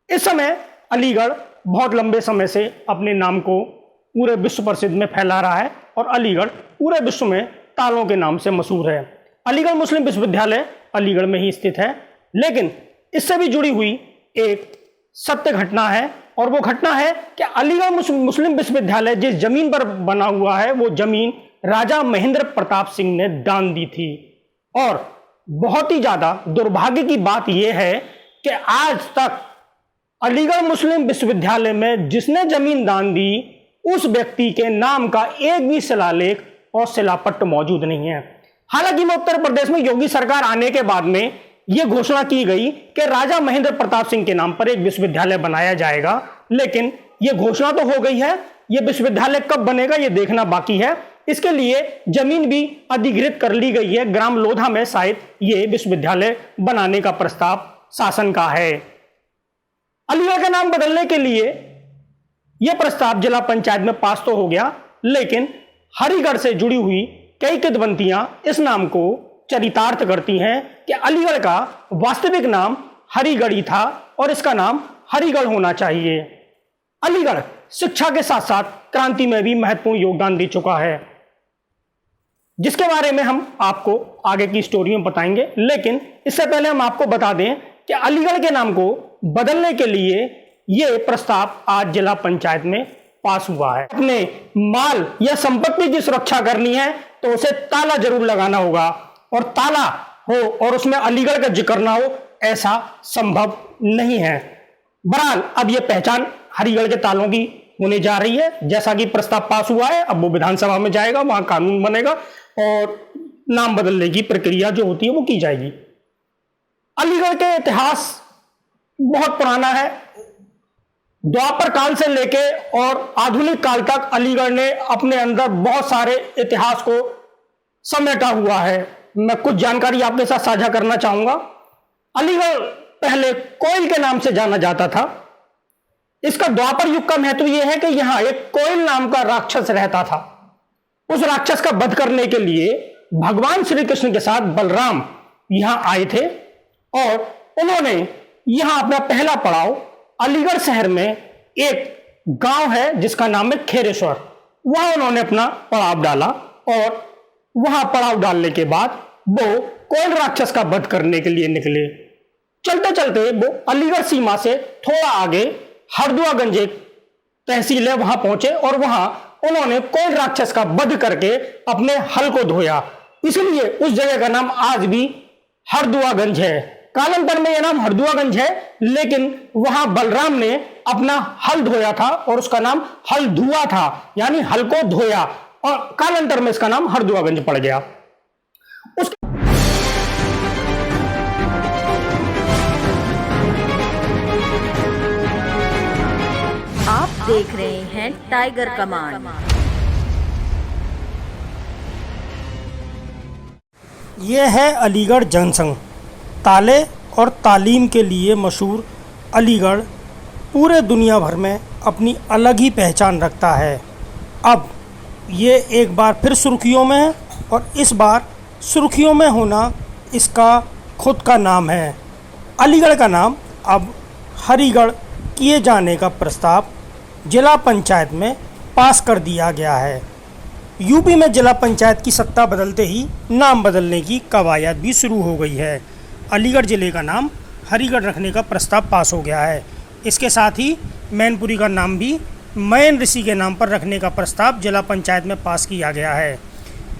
इस समय अलीगढ़ बहुत लंबे समय से अपने नाम को पूरे विश्व प्रसिद्ध में फैला रहा है और अलीगढ़ पूरे विश्व में तालों के नाम से मशहूर है। अलीगढ़ मुस्लिम विश्वविद्यालय अलीगढ़ में ही स्थित है, लेकिन इससे भी जुड़ी हुई एक सत्य घटना है और वो घटना है कि अलीगढ़ मुस्लिम विश्वविद्यालय जिस जमीन पर बना हुआ है वो जमीन राजा महेंद्र प्रताप सिंह ने दान दी थी। और बहुत ही ज्यादा दुर्भाग्य की बात यह है कि आज तक अलीगढ़ मुस्लिम विश्वविद्यालय में जिसने जमीन दान दी उस व्यक्ति के नाम का एक भी शिलालेख और शिलापट्ट मौजूद नहीं है। हालांकि में उत्तर प्रदेश में योगी सरकार आने के बाद में यह घोषणा की गई कि राजा महेंद्र प्रताप सिंह के नाम पर एक विश्वविद्यालय बनाया जाएगा, लेकिन यह घोषणा तो हो गई है, यह विश्वविद्यालय कब बनेगा यह देखना बाकी है। इसके लिए जमीन भी अधिग्रहित कर ली गई है। ग्राम लोधा में शायद यह विश्वविद्यालय बनाने का प्रस्ताव शासन का है। अलीगढ़ का नाम बदलने के लिए यह प्रस्ताव जिला पंचायत में पास तो हो गया, लेकिन हरिगढ़ से जुड़ी हुई कई किंवदंतियां इस नाम को चरितार्थ करती हैं कि अलीगढ़ का वास्तविक नाम हरिगढ़ी था और इसका नाम हरिगढ़ होना चाहिए। अलीगढ़ शिक्षा के साथ साथ क्रांति में भी महत्वपूर्ण योगदान दे चुका है, जिसके बारे में हम आपको आगे की स्टोरी में बताएंगे। लेकिन इससे पहले हम आपको बता दें कि अलीगढ़ के नाम को बदलने के लिए यह प्रस्ताव आज जिला पंचायत में पास हुआ है। अपने माल या संपत्ति की सुरक्षा करनी है तो उसे ताला जरूर लगाना होगा, और ताला हो और उसमें अलीगढ़ का जिक्र ना हो ऐसा संभव नहीं है। बहरहाल अब यह पहचान हरिगढ़ के तालों की होने जा रही है। जैसा कि प्रस्ताव पास हुआ है, अब वो विधानसभा में जाएगा, वहां कानून बनेगा और नाम बदलने की प्रक्रिया जो होती है वो की जाएगी। अलीगढ़ के इतिहास बहुत पुराना है। द्वापर काल से लेके और आधुनिक काल तक अलीगढ़ ने अपने अंदर बहुत सारे इतिहास को समेटा हुआ है। मैं कुछ जानकारी आपके साथ साझा करना चाहूंगा। अलीगढ़ पहले कोयल के नाम से जाना जाता था। इसका द्वापर युग का महत्व यह है कि यहां एक कोयल नाम का राक्षस रहता था। उस राक्षस का वध करने के लिए भगवान श्री कृष्ण के साथ बलराम यहां आए थे और उन्होंने यहां अपना पहला पड़ाव अलीगढ़ शहर में एक गांव है जिसका नाम है खेरेश्वर, वहां उन्होंने अपना पड़ाव डाला और वहां पड़ाव डालने के बाद वो कोयल राक्षस का वध करने के लिए निकले। चलते चलते वो अलीगढ़ सीमा से थोड़ा आगे हरदुआगंज एक तहसील है वहां पहुंचे और वहां उन्होंने कोयल राक्षस का वध करके अपने हल को धोया। इसलिए उस जगह का नाम आज भी हरदुआगंज है। कालांतर में यह नाम हरदुआगंज है, लेकिन वहां बलराम ने अपना हल धोया था और उसका नाम हल धुआ था, यानी हल को धोया, और कालांतर में इसका नाम हरदुआगंज पड़ गया। आप देख रहे हैं टाइगर कमान। यह है अलीगढ़ जनसंघ। ताले और तालीम के लिए मशहूर अलीगढ़ पूरे दुनिया भर में अपनी अलग ही पहचान रखता है। अब ये एक बार फिर सुर्खियों में है और इस बार सुर्खियों में होना इसका खुद का नाम है। अलीगढ़ का नाम अब हरिगढ़ किए जाने का प्रस्ताव जिला पंचायत में पास कर दिया गया है। यूपी में जिला पंचायत की सत्ता बदलते ही नाम बदलने की कवायद भी शुरू हो गई है। अलीगढ़ ज़िले का नाम हरिगढ़ रखने का प्रस्ताव पास हो गया है। इसके साथ ही मैनपुरी का नाम भी मैन ऋषि के नाम पर रखने का प्रस्ताव जिला पंचायत में पास किया गया है।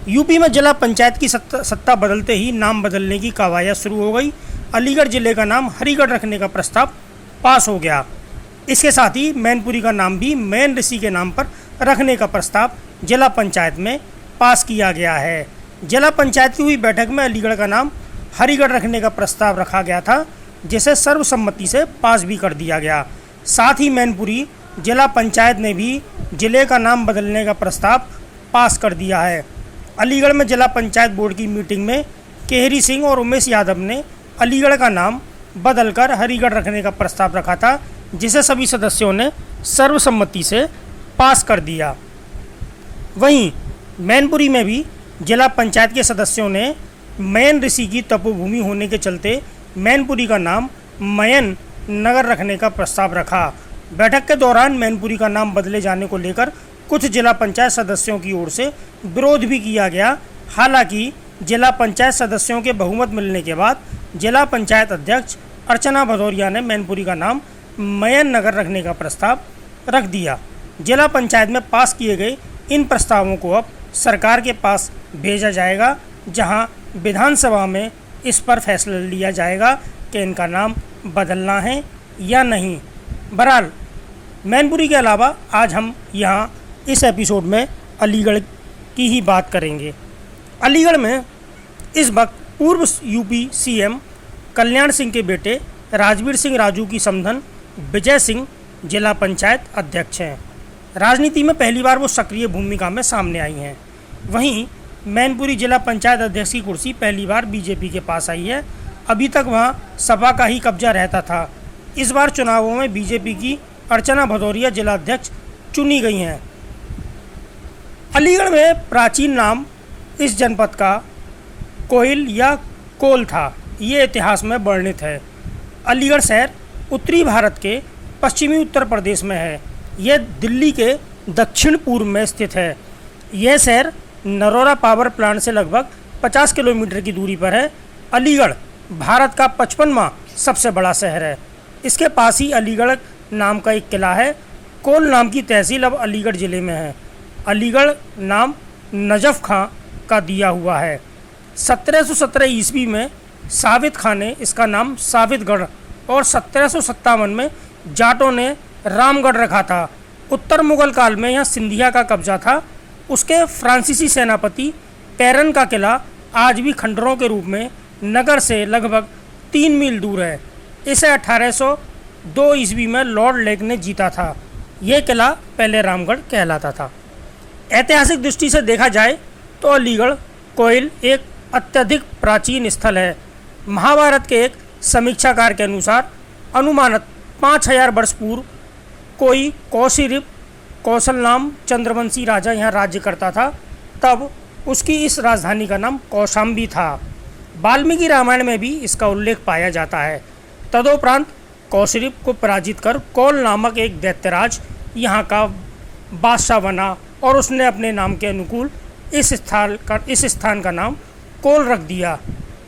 यूपी में जिला पंचायत की सत्ता बदलते ही नाम बदलने की कवायद शुरू हो गई। अलीगढ़ ज़िले का नाम हरिगढ़ रखने का प्रस्ताव पास हो गया। इसके साथ ही मैनपुरी का नाम भी मैन ऋषि के नाम पर रखने का प्रस्ताव जिला पंचायत में पास किया गया है। जिला पंचायत की हुई बैठक में अलीगढ़ का नाम हरिगढ़ रखने का प्रस्ताव रखा गया था। जिसे सर्वसम्मति से पास भी कर दिया गया। साथ ही मैनपुरी जिला पंचायत ने भी जिले का नाम बदलने का प्रस्ताव पास कर दिया है। अलीगढ़ में जिला पंचायत बोर्ड की मीटिंग में केहरी सिंह और उमेश यादव ने अलीगढ़ का नाम बदलकर हरिगढ़ रखने का प्रस्ताव रखा था, जिसे सभी सदस्यों ने सर्वसम्मति से पास कर दिया। वहीं मैनपुरी में भी जिला पंचायत के सदस्यों ने मयन ऋषि की तपोभूमि होने के चलते मैनपुरी का नाम मयन नगर रखने का प्रस्ताव रखा। बैठक के दौरान मैनपुरी का नाम बदले जाने को लेकर कुछ जिला पंचायत सदस्यों की ओर से विरोध भी किया गया। हालांकि जिला पंचायत सदस्यों के बहुमत मिलने के बाद जिला पंचायत अध्यक्ष अर्चना भदौरिया ने मैनपुरी का नाम मयन नगर रखने का प्रस्ताव रख दिया। जिला पंचायत में पास किए गए इन प्रस्तावों को अब सरकार के पास भेजा जाएगा, जहां विधानसभा में इस पर फैसला लिया जाएगा कि इनका नाम बदलना है या नहीं। बहरहाल मैनपुरी के अलावा आज हम यहाँ इस एपिसोड में अलीगढ़ की ही बात करेंगे। अलीगढ़ में इस वक्त पूर्व यूपी सीएम कल्याण सिंह के बेटे राजवीर सिंह राजू की समधन विजय सिंह जिला पंचायत अध्यक्ष हैं। राजनीति में पहली बार वो सक्रिय भूमिका में सामने आई हैं। वहीं मैनपुरी जिला पंचायत अध्यक्ष की कुर्सी पहली बार बीजेपी के पास आई है। अभी तक वहां सपा का ही कब्जा रहता था। इस बार चुनावों में बीजेपी की अर्चना भदौरिया जिला अध्यक्ष चुनी गई हैं। अलीगढ़ में प्राचीन नाम इस जनपद का कोइल या कोल था, ये इतिहास में वर्णित है। अलीगढ़ शहर उत्तरी भारत के पश्चिमी उत्तर प्रदेश में है। यह दिल्ली के दक्षिण पूर्व में स्थित है। यह शहर नरोरा पावर प्लांट से लगभग 50 किलोमीटर की दूरी पर है। अलीगढ़ भारत का 55वां सबसे बड़ा शहर है। इसके पास ही अलीगढ़ नाम का एक किला है। कोल नाम की तहसील अब अलीगढ़ ज़िले में है। अलीगढ़ नाम नजफ खां का दिया हुआ है। 1717 ईस्वी में सावित खां ने इसका नाम सावितगढ़ और 1757 में जाटों ने रामगढ़ रखा था। उत्तर मुगल काल में यहाँ सिंधिया का कब्जा था। उसके फ्रांसीसी सेनापति पैरन का किला आज भी खंडरों के रूप में नगर से लगभग 3 मील दूर है। इसे 1802 ईस्वी में लॉर्ड लेक ने जीता था। यह किला पहले रामगढ़ कहलाता था। ऐतिहासिक दृष्टि से देखा जाए तो अलीगढ़ कोइल एक अत्यधिक प्राचीन स्थल है। महाभारत के एक समीक्षाकार के अनुसार अनुमानत 5000 वर्ष पूर्व कोई कौशल नाम चंद्रवंशी राजा यहाँ राज्य करता था। तब उसकी इस राजधानी का नाम कौशाम्बी था। वाल्मीकि रामायण में भी इसका उल्लेख पाया जाता है। तदोपरांत कौशिक को पराजित कर कौल नामक एक दैत्यराज यहाँ का बादशाह बना और उसने अपने नाम के अनुकूल इस स्थान का नाम कोल रख दिया।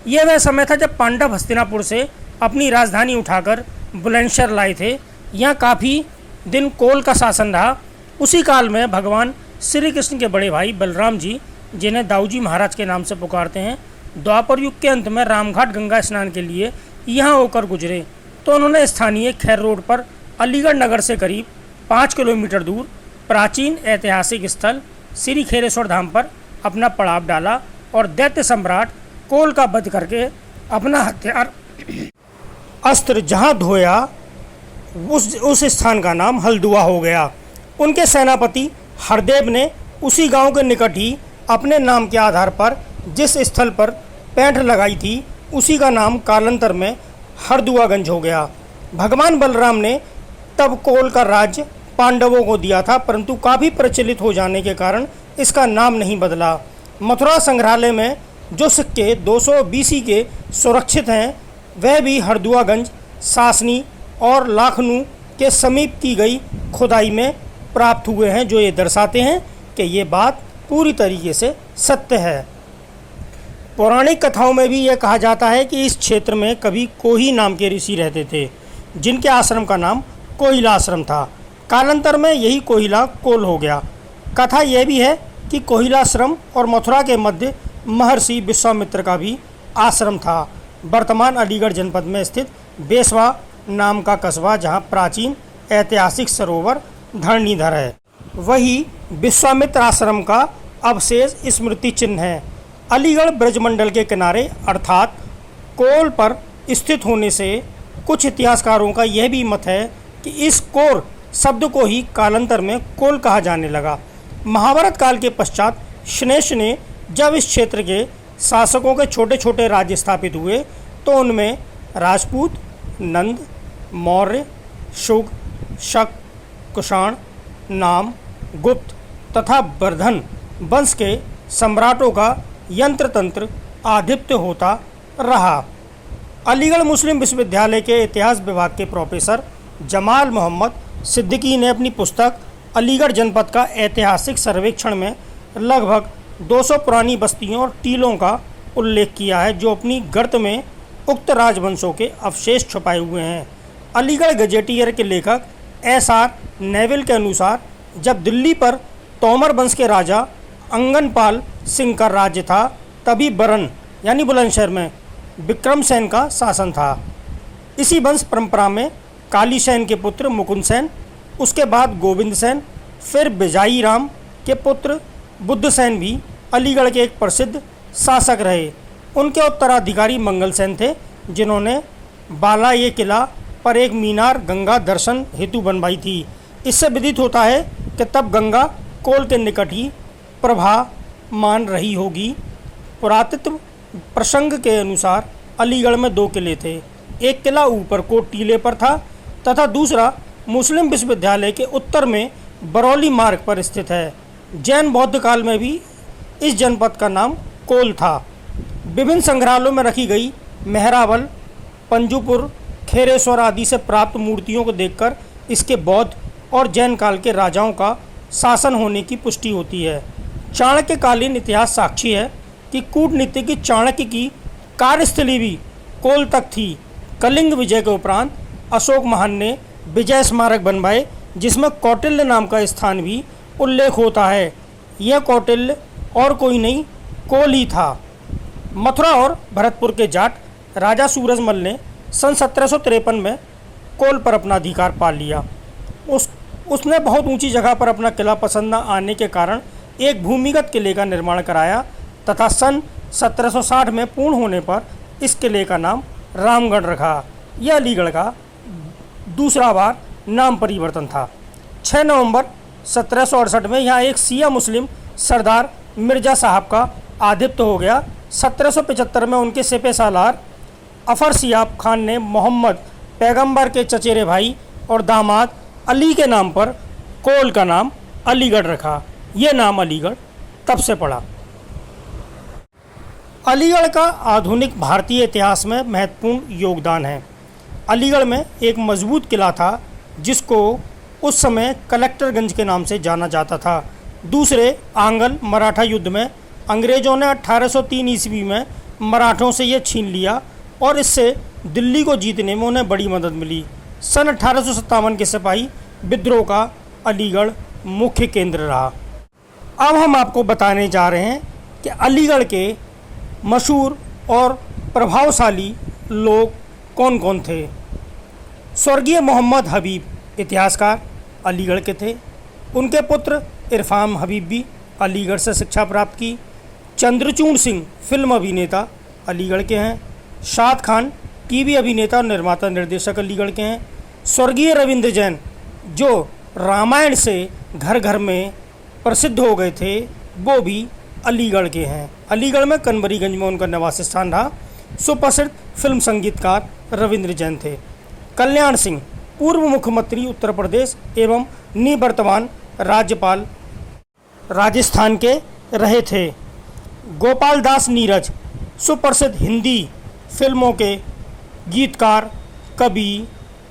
यह वह समय था जब पांडव हस्तिनापुर से अपनी राजधानी उठाकर बुलंदशहर लाए थे। यहाँ काफ़ी दिन कोल का शासन रहा। उसी काल में भगवान श्री कृष्ण के बड़े भाई बलराम जी, जिन्हें दाऊजी महाराज के नाम से पुकारते हैं, द्वापर युग के अंत में रामघाट गंगा स्नान के लिए यहाँ होकर गुजरे तो उन्होंने स्थानीय खैर रोड पर अलीगढ़ नगर से करीब 5 किलोमीटर दूर प्राचीन ऐतिहासिक स्थल श्री खेरेश्वर धाम पर अपना पड़ाव डाला और दैत्य सम्राट कोल का वध करके अपना हथियार अस्त्र जहाँ धोया उस स्थान का नाम हल्दुआ हो गया। उनके सेनापति हरदेव ने उसी गांव के निकट ही अपने नाम के आधार पर जिस स्थल पर पैंठ लगाई थी उसी का नाम कालांतर में हरदुआगंज हो गया। भगवान बलराम ने तब कोल का राज्य पांडवों को दिया था, परंतु काफ़ी प्रचलित हो जाने के कारण इसका नाम नहीं बदला। मथुरा संग्रहालय में जो सिक्के 200 BC के सुरक्षित हैं वह भी हरदुआगंज, सासनी और लाखनू के समीप की गई खुदाई में प्राप्त हुए हैं, जो ये दर्शाते हैं कि ये बात पूरी तरीके से सत्य है। पौराणिक कथाओं में भी यह कहा जाता है कि इस क्षेत्र में कभी कोही नाम के ऋषि रहते थे, जिनके आश्रम का नाम कोहिला आश्रम था। कालांतर में यही कोहिला कोल हो गया। कथा यह भी है कि कोहिलाश्रम और मथुरा के मध्य महर्षि विश्वामित्र का भी आश्रम था। वर्तमान अलीगढ़ जनपद में स्थित बेसवा नाम का कस्बा, जहां प्राचीन ऐतिहासिक सरोवर धरणीधर है, वही विश्वामित्र आश्रम का अवशेष स्मृति चिन्ह है। अलीगढ़ ब्रजमंडल के किनारे अर्थात कोल पर स्थित होने से कुछ इतिहासकारों का यह भी मत है कि इस कोर शब्द को ही कालांतर में कोल कहा जाने लगा। महाभारत काल के पश्चात श्नेष ने जब इस क्षेत्र के शासकों के छोटे छोटे राज्य स्थापित हुए तो उनमें राजपूत, नंद, मौर्य, शुग, शक, कुषाण, नाम, गुप्त तथा वर्धन वंश के सम्राटों का यंत्र तंत्र आधिपत्य होता रहा। अलीगढ़ मुस्लिम विश्वविद्यालय के इतिहास विभाग के प्रोफेसर जमाल मोहम्मद सिद्दीकी ने अपनी पुस्तक अलीगढ़ जनपद का ऐतिहासिक सर्वेक्षण में लगभग 200 पुरानी बस्तियों और टीलों का उल्लेख किया है जो अपनी गर्त में उक्त राजवंशों के अवशेष छुपाए हुए हैं। अलीगढ़ गजेटियर के लेखक SR नेविल के अनुसार जब दिल्ली पर तोमर वंश के राजा अंगनपाल सिंह का राज्य था तभी बरन यानी बुलंदशहर में विक्रम सेन का शासन था। इसी वंश परंपरा में काली सेन के पुत्र मुकुंद सेन, उसके बाद गोविंद सेन, फिर बिजाई राम के पुत्र बुद्ध सेन भी अलीगढ़ के एक प्रसिद्ध शासक रहे। उनके उत्तराधिकारी मंगल सेन थे जिन्होंने बाला ये किला पर एक मीनार गंगा दर्शन हेतु बनवाई थी। इससे विदित होता है कि तब गंगा कोल के निकट ही प्रभामान रही होगी। पुरातत्व प्रसंग के अनुसार अलीगढ़ में 2 किले थे। एक किला ऊपर कोट टीले पर था तथा दूसरा मुस्लिम विश्वविद्यालय के उत्तर में बरौली मार्ग पर स्थित है। जैन बौद्ध काल में भी इस जनपद का नाम कोल था। विभिन्न संग्रहालयों में रखी गई मेहरावल, पंजुपुर, खेरेश्वर आदि से प्राप्त मूर्तियों को देखकर इसके बौद्ध और जैन काल के राजाओं का शासन होने की पुष्टि होती है। चाणक्यकालीन इतिहास साक्षी है कि कूटनीतिज्ञ चाणक्य की कार्यस्थली भी कोल तक थी। कलिंग विजय के उपरांत अशोक महान ने विजय स्मारक बनवाए जिसमें कौटिल्य नाम का स्थान भी उल्लेख होता है। यह कौटिल्य और कोई नहीं कोल ही था। मथुरा और भरतपुर के जाट राजा सूरजमल ने सन 1753 में कोल पर अपना अधिकार पा लिया। उसने बहुत ऊंची जगह पर अपना किला पसंद न आने के कारण एक भूमिगत किले का निर्माण कराया तथा सन 1760 में पूर्ण होने पर इस किले का नाम रामगढ़ रखा। यह अलीगढ़ का दूसरा बार नाम परिवर्तन था। 6 नवंबर 1768 में यहाँ एक सिया मुस्लिम सरदार मिर्जा साहब का आधिपत्य हो गया। 1775 में उनके सिपह सालार अफर सियाब खान ने मोहम्मद पैगंबर के चचेरे भाई और दामाद अली के नाम पर कोल का नाम अलीगढ़ रखा। यह नाम अलीगढ़ तब से पड़ा। अलीगढ़ का आधुनिक भारतीय इतिहास में महत्वपूर्ण योगदान है। अलीगढ़ में एक मजबूत किला था जिसको उस समय कलेक्टरगंज के नाम से जाना जाता था। दूसरे आंग्ल मराठा युद्ध में अंग्रेज़ों ने 1803 ईस्वी में मराठों से यह छीन लिया और इससे दिल्ली को जीतने में उन्हें बड़ी मदद मिली। सन 1857 के सिपाही विद्रोह का अलीगढ़ मुख्य केंद्र रहा। अब हम आपको बताने जा रहे हैं कि अलीगढ़ के मशहूर और प्रभावशाली लोग कौन कौन थे। स्वर्गीय मोहम्मद हबीब इतिहासकार अलीगढ़ के थे। उनके पुत्र इरफान हबीब भी अलीगढ़ से शिक्षा प्राप्त की। चंद्रचूड़ सिंह फिल्म अभिनेता अलीगढ़ के हैं। शाद खान टीवी अभिनेता और निर्माता निर्देशक अलीगढ़ के हैं। स्वर्गीय रविंद्र जैन जो रामायण से घर घर में प्रसिद्ध हो गए थे वो भी अलीगढ़ के हैं। अलीगढ़ में कनबरीगंज में उनका निवास स्थान रहा। सुप्रसिद्ध फिल्म संगीतकार रविंद्र जैन थे। कल्याण सिंह पूर्व मुख्यमंत्री उत्तर प्रदेश एवं निवर्तमान राज्यपाल राजस्थान के रहे थे। गोपाल दास नीरज सुप्रसिद्ध हिंदी फिल्मों के गीतकार, कवि,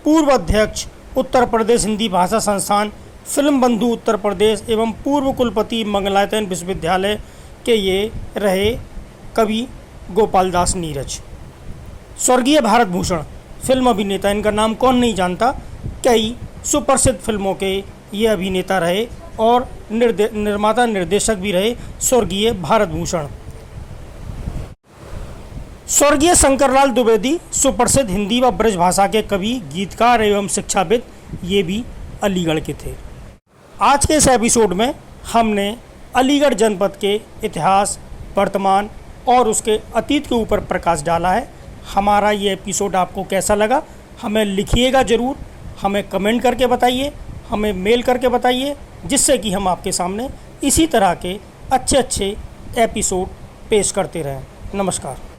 पूर्व अध्यक्ष उत्तर प्रदेश हिंदी भाषा संस्थान, फिल्म बंधु उत्तर प्रदेश एवं पूर्व कुलपति मंगलायतन विश्वविद्यालय के ये रहे कवि गोपाल दास नीरज। स्वर्गीय भारत भूषण फिल्म अभिनेता, इनका नाम कौन नहीं जानता। कई सुप्रसिद्ध फिल्मों के ये अभिनेता रहे और निर्माता निर्देशक भी रहे स्वर्गीय भारत भूषण। स्वर्गीय शंकरलाल द्विवेदी सुप्रसिद्ध हिंदी व ब्रज भाषा के कवि, गीतकार एवं शिक्षाविद, ये भी अलीगढ़ के थे। आज के इस एपिसोड में हमने अलीगढ़ जनपद के इतिहास, वर्तमान और उसके अतीत के ऊपर प्रकाश डाला है। हमारा ये एपिसोड आपको कैसा लगा हमें लिखिएगा ज़रूर, हमें कमेंट करके बताइए, हमें मेल करके बताइए, जिससे कि हम आपके सामने इसी तरह के अच्छे अच्छे एपिसोड पेश करते रहें। नमस्कार।